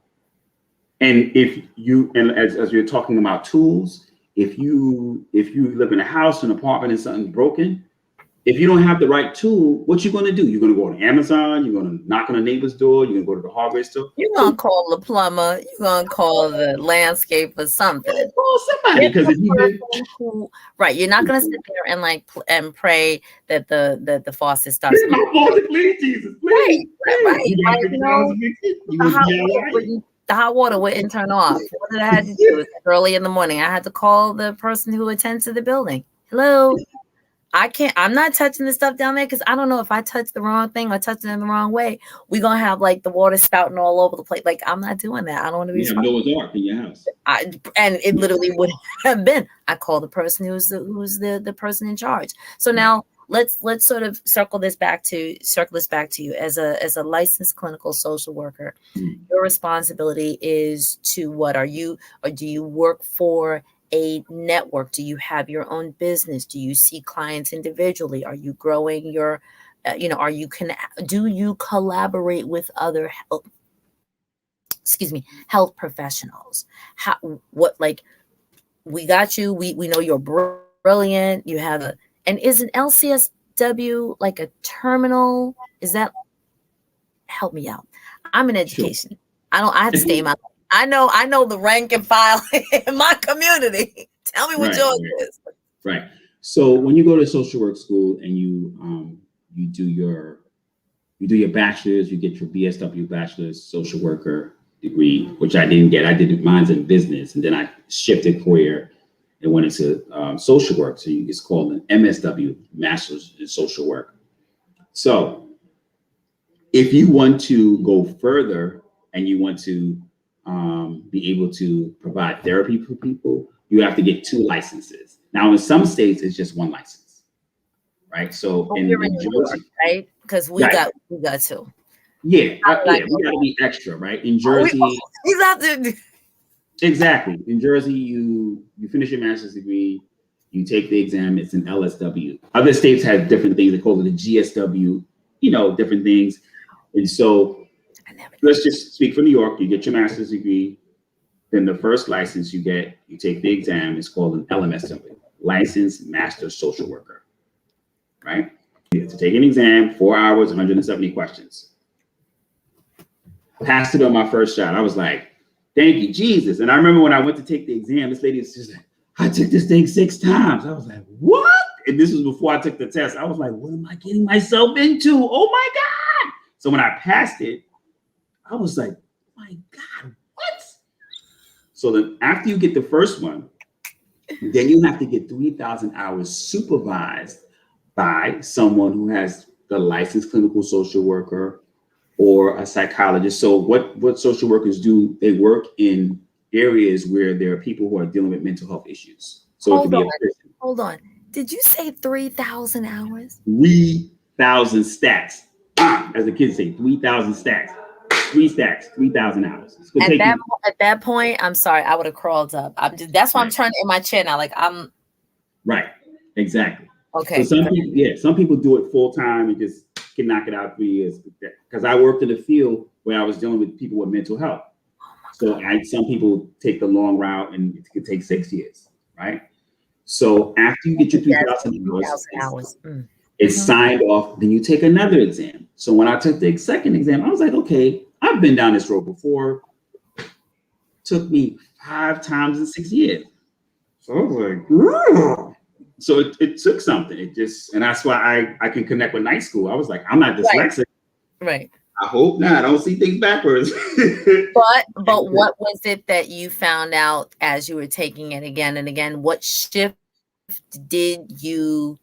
And as you're talking about tools, if you live in a house, an apartment, and something's broken, If you don't have the right tool, what you going to do? You're going to go on Amazon. You're going to knock on a neighbor's door. You're going to go to the hardware store. You're gonna call the plumber. You're gonna call the landscaper. Something. Call somebody, Get because the if you did, person who, right? You're not gonna sit there and like and pray that the faucet starts. my fault, please, Jesus, Right, please, right. please. You got Like, $50 to fix it. You the would hot be all water right. wouldn't the hot water wouldn't turn off. What did I have to do? It was like early in the morning. I had to call the person who attends to the building. Hello. I'm not touching the stuff down there because I don't know if I touch the wrong thing or touch it in the wrong way. We're gonna have like the water spouting all over the place. Like, I'm not doing that. I don't want to be You have Noah's Ark in your house. and it literally would have been. I call the person who's the person in charge. So now let's sort of circle this back to you as a licensed clinical social worker. Your responsibility is to what? Are you, or do you work for a network? Do you have your own business? Do you see clients individually? Are you growing your do you collaborate with other health professionals? Like, we got you, we know you're brilliant, you have and is an LCSW like a terminal? Is that, help me out? I'm in education. Sure. I have to stay in my, I know the rank and file in my community. Tell me what yours is. Right. So when you go to social work school and you do your bachelor's, you get your BSW, bachelor's social worker degree, which I didn't get. I did mine's in business, and then I shifted career and went into social work. So it's called an MSW, master's in social work. So if you want to go further and you want to be able to provide therapy for people, you have to get 2 licenses. Now, in some states, it's just 1 license, right? So in New Jersey, right? Because we got 2. Yeah, we got to be extra, right? In Jersey, exactly. In Jersey, you finish your master's degree, you take the exam. It's an LSW. Other states have different things. They call it a GSW. Different things. And so, let's just speak for New York. You get your master's degree, then the first license you get, you take the exam. It's called an LMSW, Licensed Master Social Worker, right? You have to take an exam, 4 hours, 170 questions. Passed it on my first shot. I was like, thank you, Jesus. And I remember when I went to take the exam, this lady was just like, I took this thing 6 times. I was like, what? And this was before I took the test. I was like, what am I getting myself into? Oh my God. So when I passed it, I was like, my God, what? So then after you get the first one, then you have to get 3,000 hours supervised by someone who has the licensed clinical social worker or a psychologist. So what social workers do, they work in areas where there are people who are dealing with mental health issues. So it could be a person. Hold on. Did you say 3,000 hours? 3,000 stacks. As the kids say, 3,000 stacks. 3 stacks, 3,000 hours. At that point, I'm sorry, I would have crawled up. That's why I'm trying in my chair now. Like, I'm right. Exactly. Okay. So some people do it full time and just can knock it out 3 years. Because I worked in a field where I was dealing with people with mental health. So some people take the long route and it could take 6 years, right? So after you get your 3,000 hours, it's signed off. Then you take another exam. So when I took the second exam, I was like, okay, I've been down this road before. Took me 5 times in 6 years. So I was like, ooh. So it took something. And that's why I can connect with night school. I was like, I'm not dyslexic. Right. I hope not. I don't see things backwards. But what was it that you found out as you were taking it again and again? What shift did you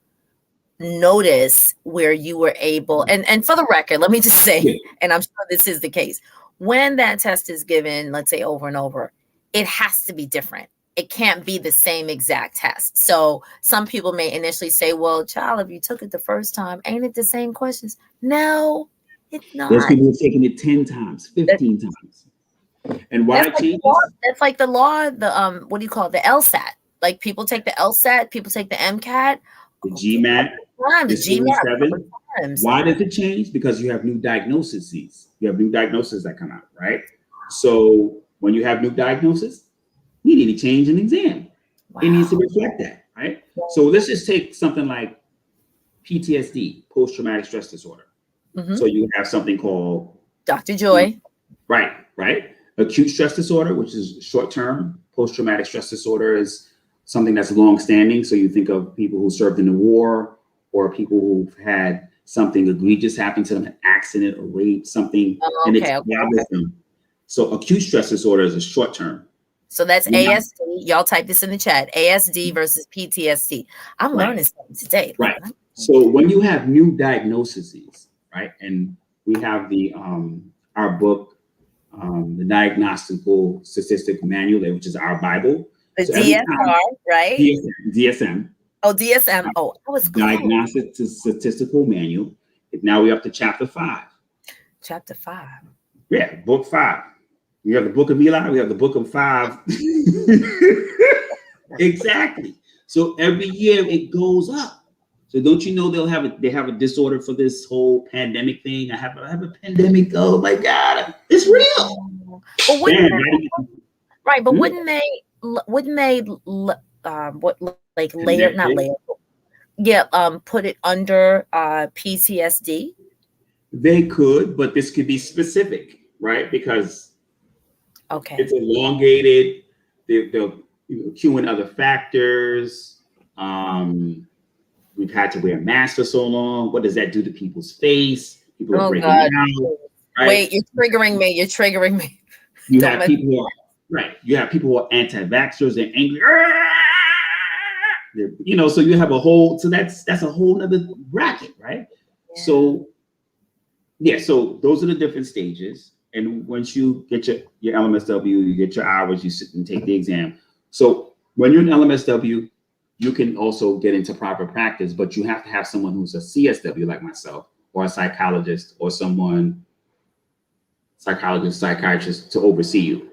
notice where you were able, and for the record, let me just say, and I'm sure this is the case, when that test is given, let's say over and over, it has to be different. It can't be the same exact test. So some people may initially say, well, child, if you took it the first time, ain't it the same questions? No, it's not. There's people who've taken it 10 times, 15 times. And why that's like the law, the what do you call it? The LSAT. Like, people take the LSAT, people take the MCAT, the GMAT, the GMAT. Why does it change? Because you have new diagnoses. You have new diagnoses that come out, right? So when you have new diagnosis, you need to change an exam. Wow. It needs to reflect that, right? So let's just take something like PTSD, post traumatic stress disorder. So Mm-hmm. you have something called, Dr. you know, Joy. right, acute stress disorder, which is short term. Post traumatic stress disorder is something that's long standing. So you think of people who served in the war, or people who've had something egregious happen to them, an accident or rape, something, Oh, and it's okay, okay, bothers okay. them. So acute stress disorder is a short term. So that's Now, ASD. Y'all type this in the chat. ASD versus PTSD. I'm right, learning something today. Like, right. So when you have new diagnoses, right, and we have the our book, the Diagnostical Statistical Manual, which is our Bible. the So every time DSR, right? DSM, Oh, DSM. Oh, I was close. Diagnostic Statistical Manual. Now we're up to chapter 5. Chapter 5. Yeah, book 5. We have the book of Eli. We have the book of 5. Exactly. So every year it goes up. So don't you know they have a disorder for this whole pandemic thing? I have a pandemic. Oh my God, it's real. But wouldn't Bam, they, right? But hmm? what like layer, not Connected. layer, yeah, put it under PTSD? They could, but this could be specific, right? Because Okay. it's elongated. They'll cue in other factors. Um, we've had to wear masks for so long. What does that do to people's face? People are Oh breaking God. out, right? Wait, you're triggering me. You're triggering me. You Don't have mess. people who are right. You have people who are anti-vaxxers and angry. So you have a whole. So that's a whole other bracket, right? Yeah. So yeah, so those are the different stages. And once you get your LMSW, you get your hours, you sit and take the exam. So when you're in LMSW, you can also get into private practice, but you have to have someone who's a CSW like myself, or a psychologist, or someone psychologist, psychiatrist to oversee you,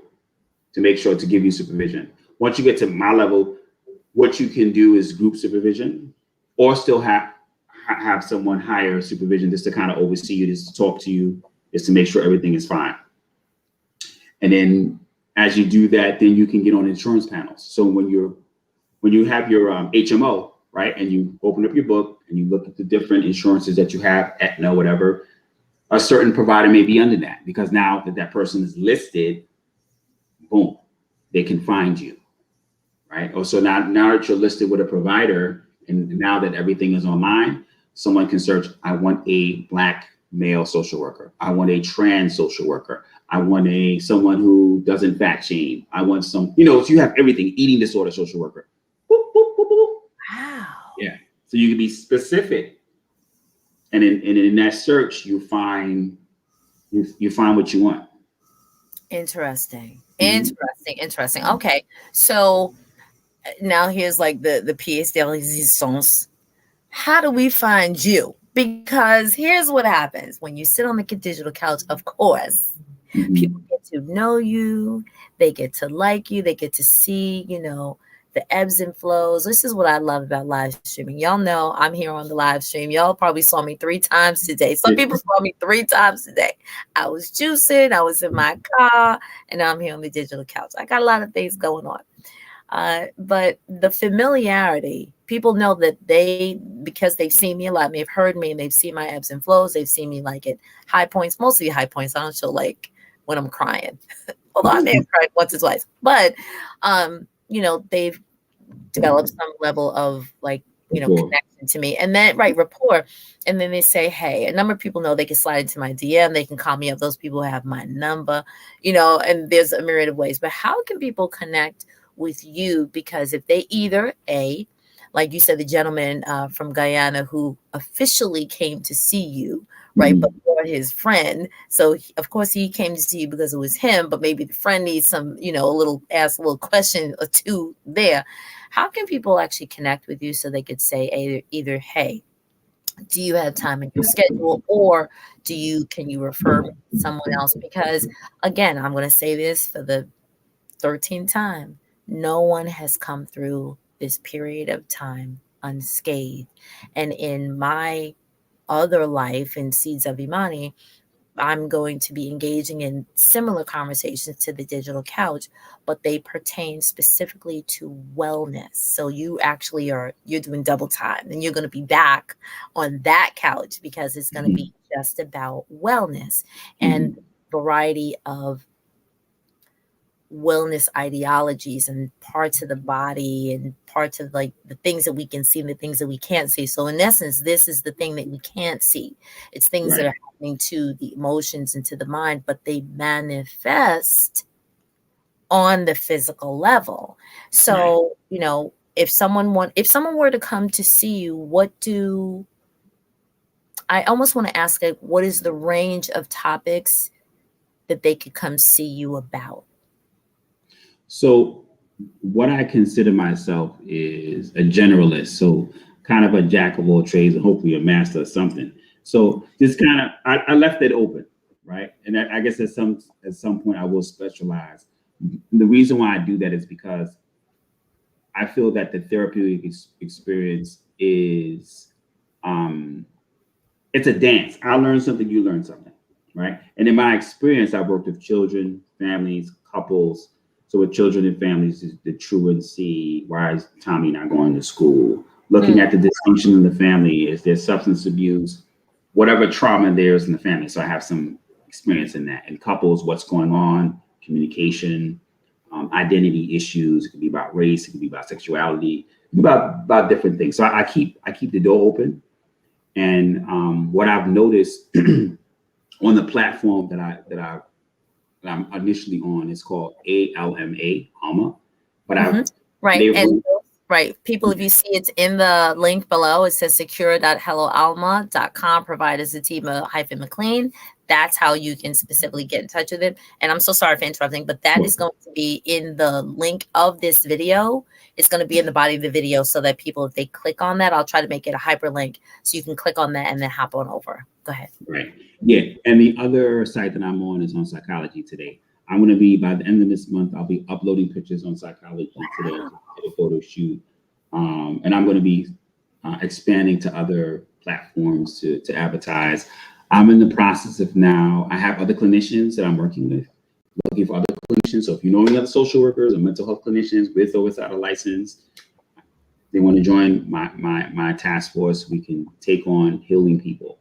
to make sure to give you supervision. Once you get to my level, what you can do is group supervision, or still have someone hire supervision just to kind of oversee you, just to talk to you, just to make sure everything is fine. And then as you do that, then you can get on insurance panels. So when you have your HMO, right, and you open up your book and you look at the different insurances that you have, Aetna, whatever, a certain provider may be under that, because now that that person is listed, boom, they can find you, right? Or so now that you're listed with a provider, and now that everything is online, someone can search, I want a Black male social worker. I want a trans social worker. I want someone who doesn't fat shame. I want so you have everything, eating disorder social worker. Boop, boop, boop, boop. Wow. Yeah. So you can be specific. And in that search, you find what you want. Interesting. Mhm. Interesting. Okay. So now here's like the pièce de résistance. How do we find you? Because here's what happens when you sit on the digital couch, of course, people Mhm. get to know you, they get to like you, they get to see, the ebbs and flows. This is what I love about live streaming. Y'all know I'm here on the live stream. Y'all probably saw me 3 times today. Some people saw me 3 times today. I was juicing, I was in my car, and now I'm here on the digital couch. I got a lot of things going on. But the familiarity, people know that because they've seen me a lot, they've heard me, and they've seen my ebbs and flows. They've seen me like at high points, mostly high points. I don't show like when I'm crying, although I may have cried once or twice. But, they've developed some level of like, Before. connection to me. And then, right, rapport. And then they say, hey, a number of people know they can slide into my DM, they can call me up. Those people have my number, and there's a myriad of ways. But how can people connect with you? Because if they either, like you said, the gentleman from Guyana who officially came to see you, right? But Mhm. for his friend. So of course he came to see you because it was him, but maybe the friend needs some, ask a little question or two there. How can people actually connect with you so they could say either hey, do you have time in your schedule, or can you refer me to someone else? Because again, I'm going to say this for the 13th time, no one has come through this period of time unscathed. And in my other life in Seeds of Imani, I'm going to be engaging in similar conversations to the digital couch, but they pertain specifically to wellness. So you're doing double time, and you're going to be back on that couch because it's going to be just about wellness and variety of wellness ideologies and parts of the body and parts of like the things that we can see and the things that we can't see. So in essence, this is the thing that we can't see. It's things that are happening to the emotions and to the mind, but they manifest on the physical level. So, if someone were to come to see you, I almost want to ask, like, what is the range of topics that they could come see you about? So what I consider myself is a generalist. So kind of a jack of all trades and hopefully a master of something. So just kind of, I left it open, right? And I guess at some point I will specialize. The reason why I do that is because I feel that the therapeutic experience is, it's a dance. I learn something, you learn something, right? And in my experience, I've worked with children, families, couples. So with children and families, is the truancy. Why is Tommy not going to school? Looking at the dysfunction in the family. Is there substance abuse? Whatever trauma there is in the family. So I have some experience in that. In couples, what's going on? Communication, identity issues. It could be about race. It could be about sexuality. It could be about different things. So I keep the door open. And what I've noticed on the platform that I'm initially on is called ALMA, but Right. People, if you see it's in the link below, it says secure.helloalma.com, providers Atiba-McLean. That's how you can specifically get in touch with it. And I'm so sorry for interrupting, but that is going to be in the link of this video. It's going to be in the body of the video so that people, if they click on that, I'll try to make it a hyperlink so you can click on that and then hop on over. Go ahead. Right. Yeah. And the other site that I'm on is on Psychology Today. I'm going to be, by the end of this month, I'll be uploading pictures on Psychology Today, a photo shoot. And I'm going to be expanding to other platforms to advertise. I'm in the process of now, I have other clinicians that I'm working with, looking for other clinicians. So if you know any other social workers or mental health clinicians with or without a license, they want to join my task force, we can take on healing people.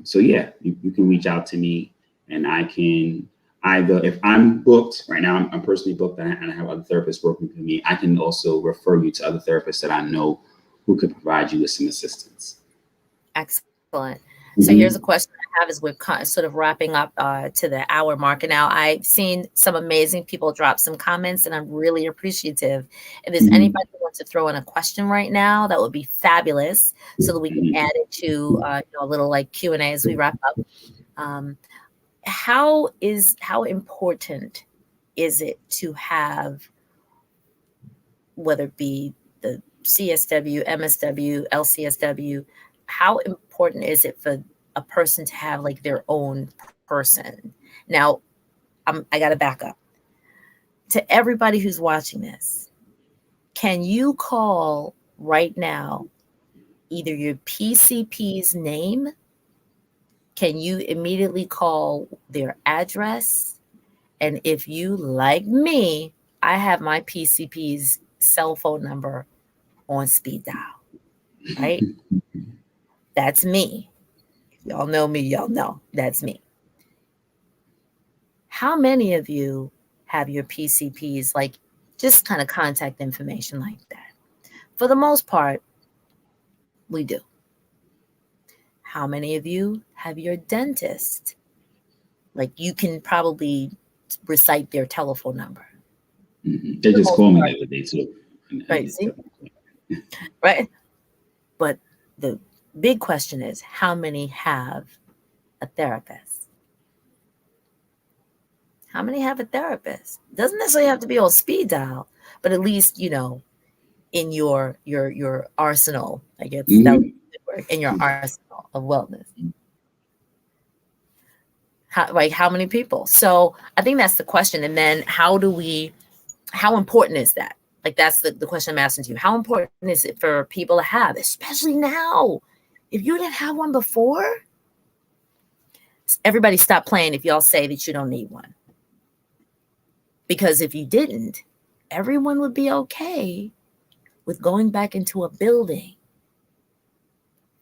So yeah, you can reach out to me, and I can either, if I'm booked right now, I'm personally booked, and I have other therapists working with me, I can also refer you to other therapists that I know who could provide you with some assistance. Excellent. So here's a question I have as we're sort of wrapping up to the hour mark. And now I've seen some amazing people drop some comments, and I'm really appreciative. If there's anybody who wants to throw in a question right now, that would be fabulous, so that we can add it to a little like Q&A as we wrap up. How important is it to have, whether it be the CSW, MSW, LCSW, how important is it for a person to have like their own person? Now, I got to back up. To everybody who's watching this, can you call right now either your PCP's name? Can you immediately call their address? And if you, like me, I have my PCP's cell phone number on speed dial, right? That's me. If y'all know me, y'all know that's me. How many of you have your PCP's like just kind of contact information like that? For the most part, we do. How many of you have your dentist? Like you can probably recite their telephone number. They just called me the other day too. Right, see? Right? But the big question is, how many have a therapist? How many have a therapist? Doesn't necessarily have to be on speed dial, but at least, in your arsenal, I guess that would work, in your arsenal of wellness. How many people? So I think that's the question. And then how important is that? Like, that's the question I'm asking to you. How important is it for people to have, especially now? If you didn't have one before, Everybody stop playing if y'all say that you don't need one. Because if you didn't, everyone would be okay with going back into a building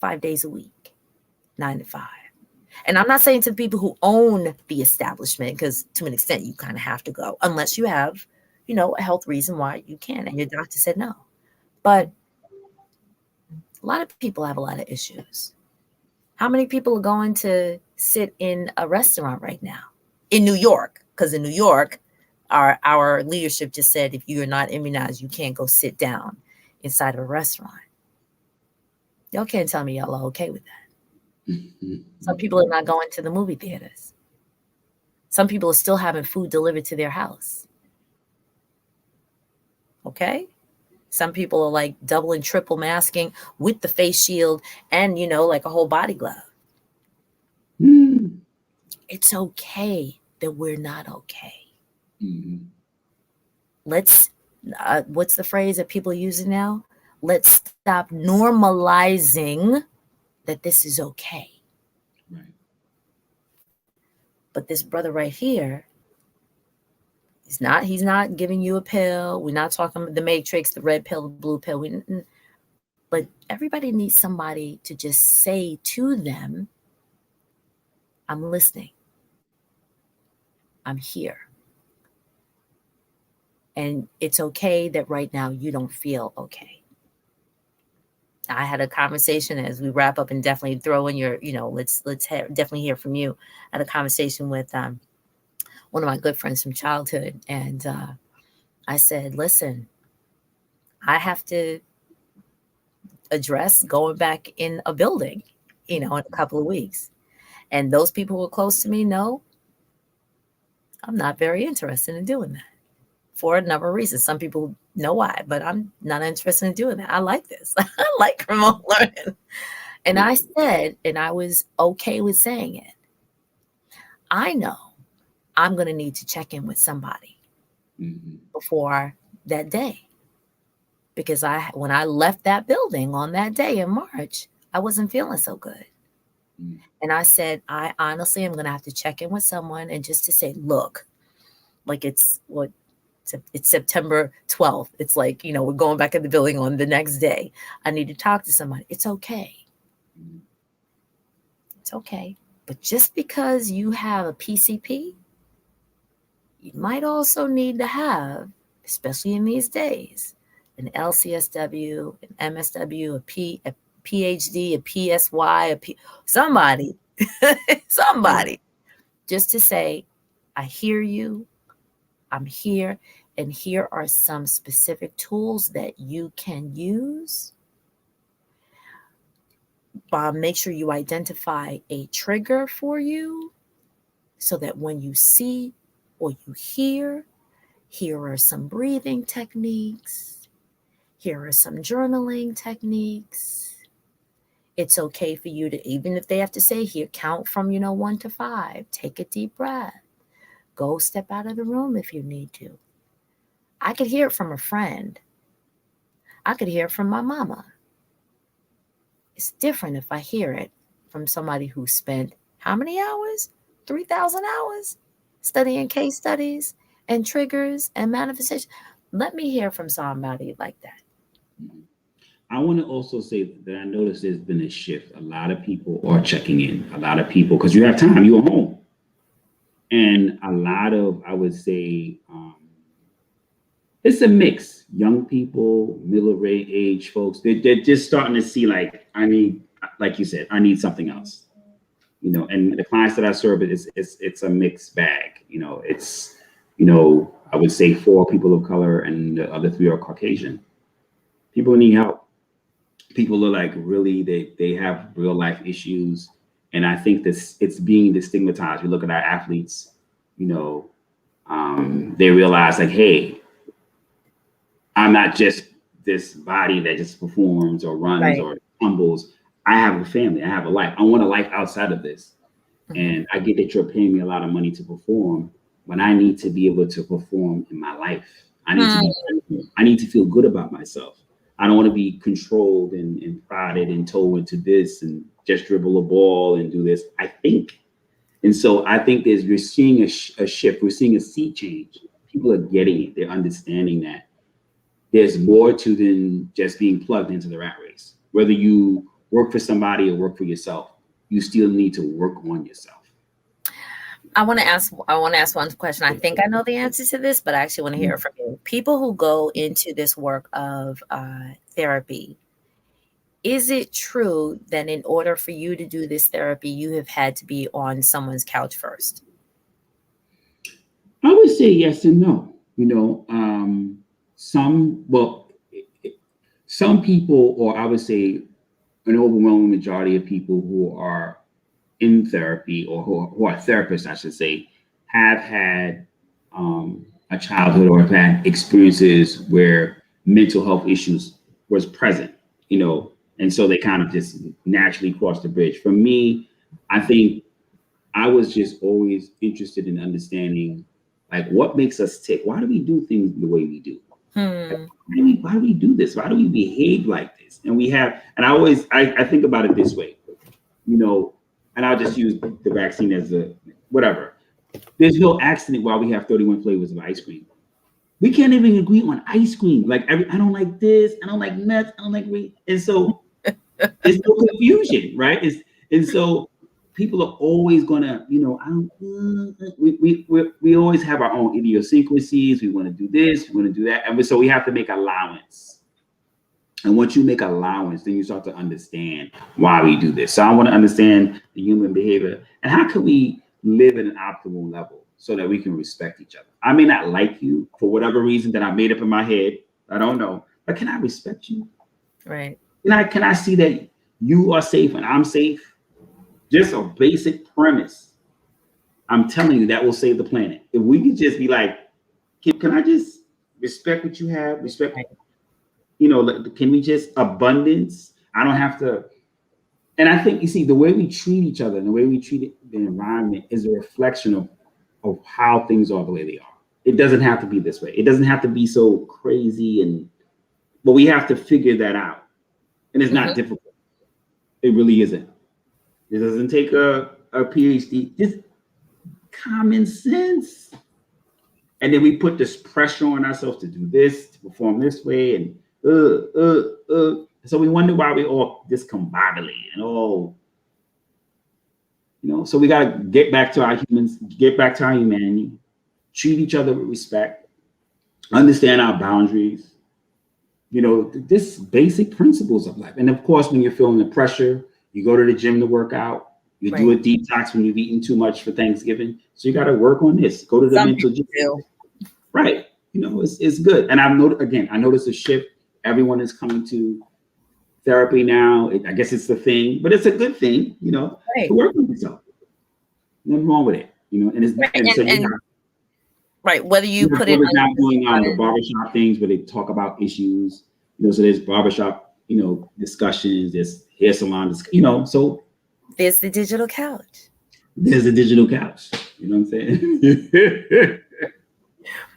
5 days a week, 9 to 5. And I'm not saying to the people who own the establishment, because to an extent you kind of have to go, unless you have, a health reason why you can, and your doctor said no. But a lot of people have a lot of issues. How many people are going to sit in a restaurant right now in New York? Because in New York, our leadership just said if you're not immunized, you can't go sit down inside of a restaurant. Y'all can't tell me y'all are okay with that. Some people are not going to the movie theaters. Some people are still having food delivered to their house. Okay? Some people are like double and triple masking with the face shield and, like a whole body glove. It's okay that we're not okay. Let's, what's the phrase that people are using now? Let's stop normalizing that this is okay. Right. But this brother right here, he's not giving you a pill. We're not talking about the matrix, the red pill, the blue pill. But everybody needs somebody to just say to them, I'm listening. I'm here. And it's okay that right now you don't feel okay. I had a conversation as we wrap up and definitely throw in your, let's definitely hear from you. I had a conversation with one of my good friends from childhood. And I said, listen, I have to address going back in a building, in a couple of weeks. And those people who are close to me know I'm not very interested in doing that for a number of reasons. Some people know why, but I'm not interested in doing that. I like this. I like remote learning. And I said, and I was okay with saying it, I know I'm going to need to check in with somebody before that day. Because when I left that building on that day in March, I wasn't feeling so good. And I said, I honestly am going to have to check in with someone and just to say, look, like it's September 12th. It's like, we're going back in the building on the next day. I need to talk to somebody. It's okay. It's okay. But just because you have a PCP, you might also need to have, especially in these days, an LCSW, an MSW, a PhD, a PSY, somebody, just to say, I hear you, I'm here, and here are some specific tools that you can use. Make sure you identify a trigger for you so that when you see or you hear, here are some breathing techniques. Here are some journaling techniques. It's okay for you to, even if they have to say here, count from, 1 to 5, take a deep breath, go step out of the room if you need to. I could hear it from a friend. I could hear it from my mama. It's different if I hear it from somebody who spent how many hours? 3,000 hours studying case studies and triggers and manifestation. Let me hear from somebody like that. I want to also say that I noticed there's been a shift. A lot of people are checking in. A lot of people, because you have time, you're home. And a lot of, I would say, it's a mix. Young people, middle age folks, they're just starting to see like, like you said, I need something else. And the clients that I serve, it's a mixed bag. It's, I would say 4 people of color and the other 3 are Caucasian. People need help. People are like really, they have real life issues. And I think it's being destigmatized. We look at our athletes, they realize like, hey, I'm not just this body that just performs or runs or tumbles. I have a family. I have a life. I want a life outside of this. And I get that you're paying me a lot of money to perform, but I need to be able to perform in my life. I need to feel good about myself. I don't want to be controlled and prodded and told to this and just dribble a ball and do this. I think And so I think we're seeing a shift. We're seeing a sea change. People are getting it. They're understanding that there's more to than just being plugged into the rat race. Whether you work for somebody or work for yourself, you still need to work on yourself. I want to ask one question. I think I know the answer to this, but I actually want to hear it from you. People who go into this work of therapy, is it true that in order for you to do this therapy, you have had to be on someone's couch first? I would say yes and no. Some well, some people, or I would say an overwhelming majority of people who are in therapy or who are therapists, I should say, have had a childhood or have had experiences where mental health issues was present, and so they kind of just naturally cross the bridge. For me, I think I was just always interested in understanding like what makes us tick. Why do we do things the way we do? Like, Hmm. why do we do this? Why do we behave like this? And I think about it this way, you know, and I'll just use the vaccine as a whatever. There's no accident why we have 31 flavors of ice cream. We can't even agree on ice cream. Like I don't like this, I don't like nuts, I don't like wheat. And so it's no confusion, right? And so people are always gonna, I don't we always have our own idiosyncrasies. We want to do this, we want to do that. So we have to make allowance. And once you make allowance, then you start to understand why we do this. So I want to understand the human behavior and how can we live at an optimal level so that we can respect each other. I may not like you for whatever reason that I made up in my head. I don't know. But can I respect you? Right. Can I see that you are safe and I'm safe? Just a basic premise. I'm telling you that will save the planet. If we could just be like, can I just respect what you have? Respect, Right. can we just abundance? I don't have to. And I think you see the way we treat each other and the way we treat the environment is a reflection of how things are the way they are. It doesn't have to be this way. It doesn't have to be so crazy but we have to figure that out. And it's not Hmm. difficult. It really isn't. It doesn't take a PhD. Just common sense. And then we put this pressure on ourselves to do this, to perform this way, and so we wonder why we all discombobulated and all, So we gotta get back to our humans, get back to our humanity, treat each other with respect, understand our boundaries, this basic principles of life. And of course, when you're feeling the pressure, you go to the gym to work out. You do Right. a detox when you've eaten too much for Thanksgiving. So you got to work on this. Go to the Some mental people gym. do. Right. It's good. And I noticed a shift. Everyone is coming to therapy now. I guess it's the thing, but it's a good thing, to Right. work on yourself. Nothing wrong with it, Right. and so And right. Whether you you have put it brothers on now your doing the son, barbershop things where they talk about issues, so there's barbershop, discussions, there's hair salon, so there's the digital couch. there's a digital couch. You know what I'm saying?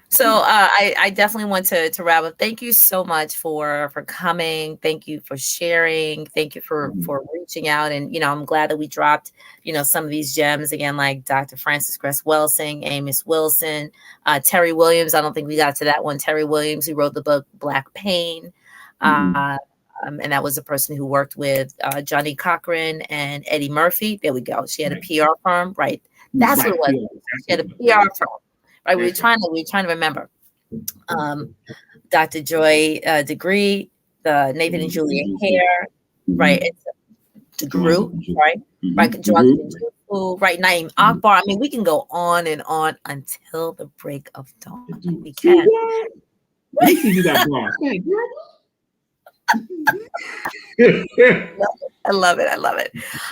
So I definitely want to wrap up. Thank you so much for coming. Thank you for sharing. Thank you for reaching out. And I'm glad that we dropped some of these gems again, like Dr. Frances Cress Welsing, Amos Wilson, Terry Williams. I don't think we got to that one. Terry Williams, who wrote the book Black Pain. Mhm. And that was a person who worked with Johnny Cochran and Eddie Murphy. There we go. She had a Right. PR firm, right? That's what it Right. was. Yeah, She had a that's PR firm, right? that's We were trying to remember. Um, Dr. Joy Degree, the Nathan and Julia right. Hare, right? Mm-hmm. It's Drawing DeGroot, the right? Right, mm-hmm. The group. Jonathan Jufu, right? Naeem Mm-hmm. Akbar. I mean, we can go on and on until the break of dawn. We See can. that? Let me see if you got bars. Hey, I love it. I love it.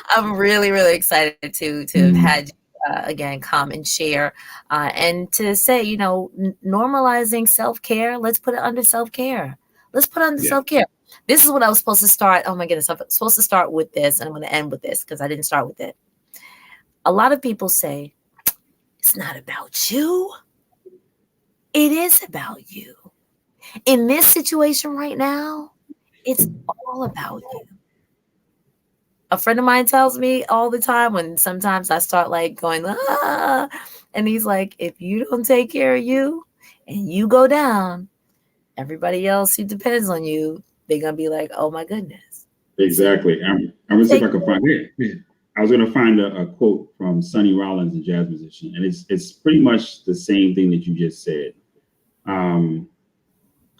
I'm really, really excited to have mm-hmm. had you again come and share and to say, normalizing self care. Let's put it under self care. Let's put it under Yeah. self care. This is what I was supposed to start. Oh my goodness, I'm supposed to start with this, and I'm going to end with this because I didn't start with it. A lot of people say it's not about you. It is about you. In this situation right now, it's all about you. A friend of mine tells me all the time when sometimes I start like going, and he's like, if you don't take care of you and you go down, everybody else who depends on you, they're gonna be like, oh my goodness. So Exactly. I'm gonna see if take I can find it. I was gonna find a quote from Sonny Rollins, a jazz musician, and it's pretty much the same thing that you just said. Um,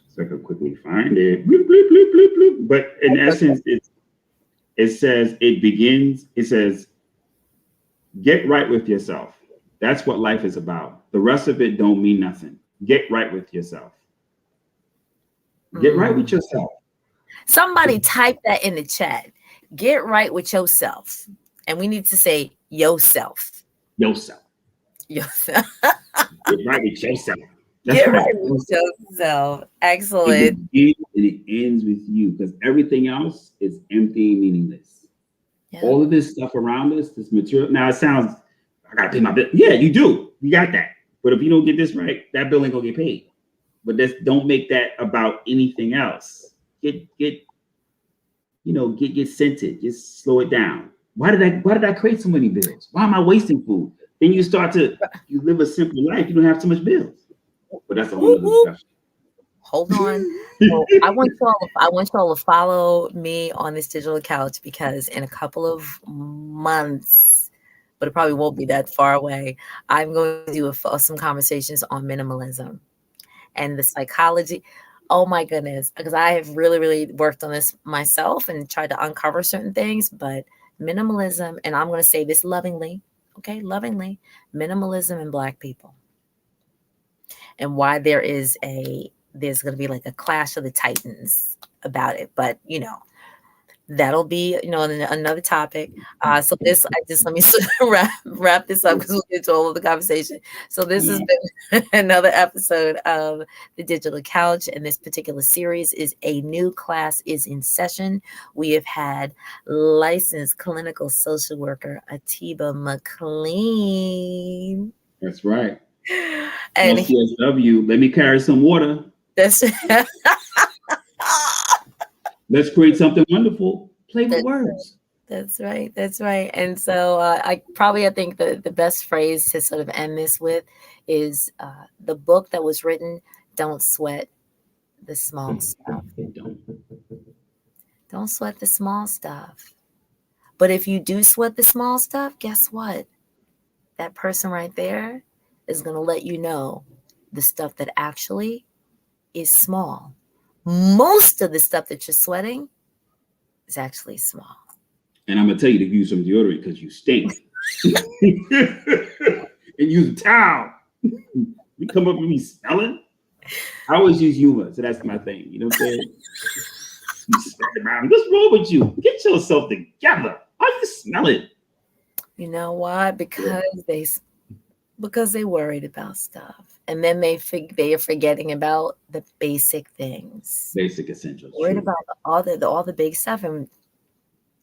so I can quickly find it. Bloop, bloop, bloop, bloop, bloop. But in essence, it says it begins. It says, "Get right with yourself. That's what life is about. The rest of it don't mean nothing. Get right with yourself. Get right with yourself." somebody type that in the chat. Get right with yourself. And we need to say yourself. Yourself. Yourself. Get right with yourself. That's Get right. right with yourself. It Excellent. begins and it ends with you because everything else is empty and meaningless. Yeah. All of this stuff around us, this material. Now it sounds, I gotta pay my bill. Yeah, you do. You got that. But if you don't get this right, that bill ain't gonna get paid. But don't make that about anything else. Get centered. Just slow it down. Why did I create so many bills? Why am I wasting food? Then you live a simple life. You don't have too much bills. But that's a whole other discussion. Hold on. So I want y'all to follow me on this digital couch because in a couple of months, but it probably won't be that far away, I'm going to do some conversations on minimalism and the psychology. Oh my goodness, because I have really, really worked on this myself and tried to uncover certain things, but minimalism, and I'm going to say this lovingly, okay, lovingly, minimalism and Black people. And why there's going to be like a clash of the titans about it, but that'll be another topic. So this, let me wrap this up because we'll get to all of the conversation. So this has been another episode of the Digital Couch, and this particular series is a new class is in session. We have had licensed clinical social worker Atiba McLean. That's right. And LCSW, let me carry some water. That's Let's create something wonderful. Play with words. That's right. That's right. And so I think the best phrase to sort of end this with is the book that was written, Don't Sweat the Small Stuff. Don't sweat the small stuff. But if you do sweat the small stuff, guess what? That person right there is going to let you know the stuff that actually is small. Most of the stuff that you're sweating is actually small. And I'm gonna tell you to use some deodorant because you stink. And use a towel. You come up with me smelling. I always use humor, so that's my thing. You know what I'm saying? You smell around. What's wrong with you? Get yourself together. Why you smelling? You know why? Because they worried about stuff, and then they are forgetting about the basic things, basic essentials. Worried about all the big stuff and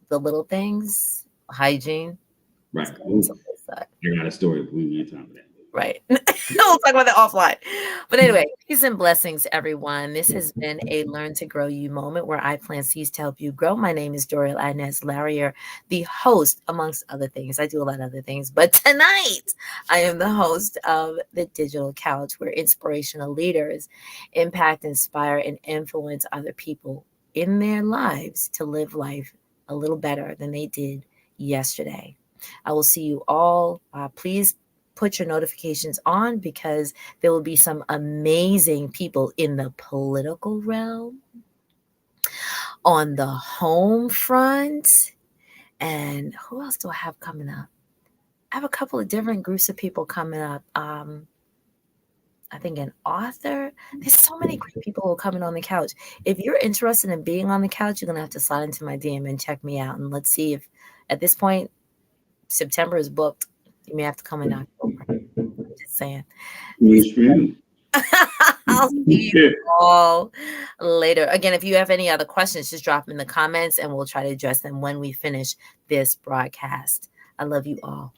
the little things, hygiene. Right. I got a story, but we ain't time for that. Right. We'll talk about that offline. But anyway, peace and blessings, everyone. This has been a Learn to Grow You moment where I plant seeds to help you grow. My name is Doriel Inez Larrier, the host, amongst other things. I do a lot of other things. But tonight, I am the host of the Digital Couch, where inspirational leaders impact, inspire, and influence other people in their lives to live life a little better than they did yesterday. I will see you all. Please put your notifications on because there will be some amazing people in the political realm, on the home front, and who else do I have coming up? I have a couple of different groups of people coming up. I think an author. There's so many great people who are coming on the couch. If you're interested in being on the couch, you're going to have to slide into my DM and check me out. And let's see if at this point, September is booked. You may have to come in October. Just saying. I'll see you all later. Again, if you have any other questions, just drop them in the comments and we'll try to address them when we finish this broadcast. I love you all.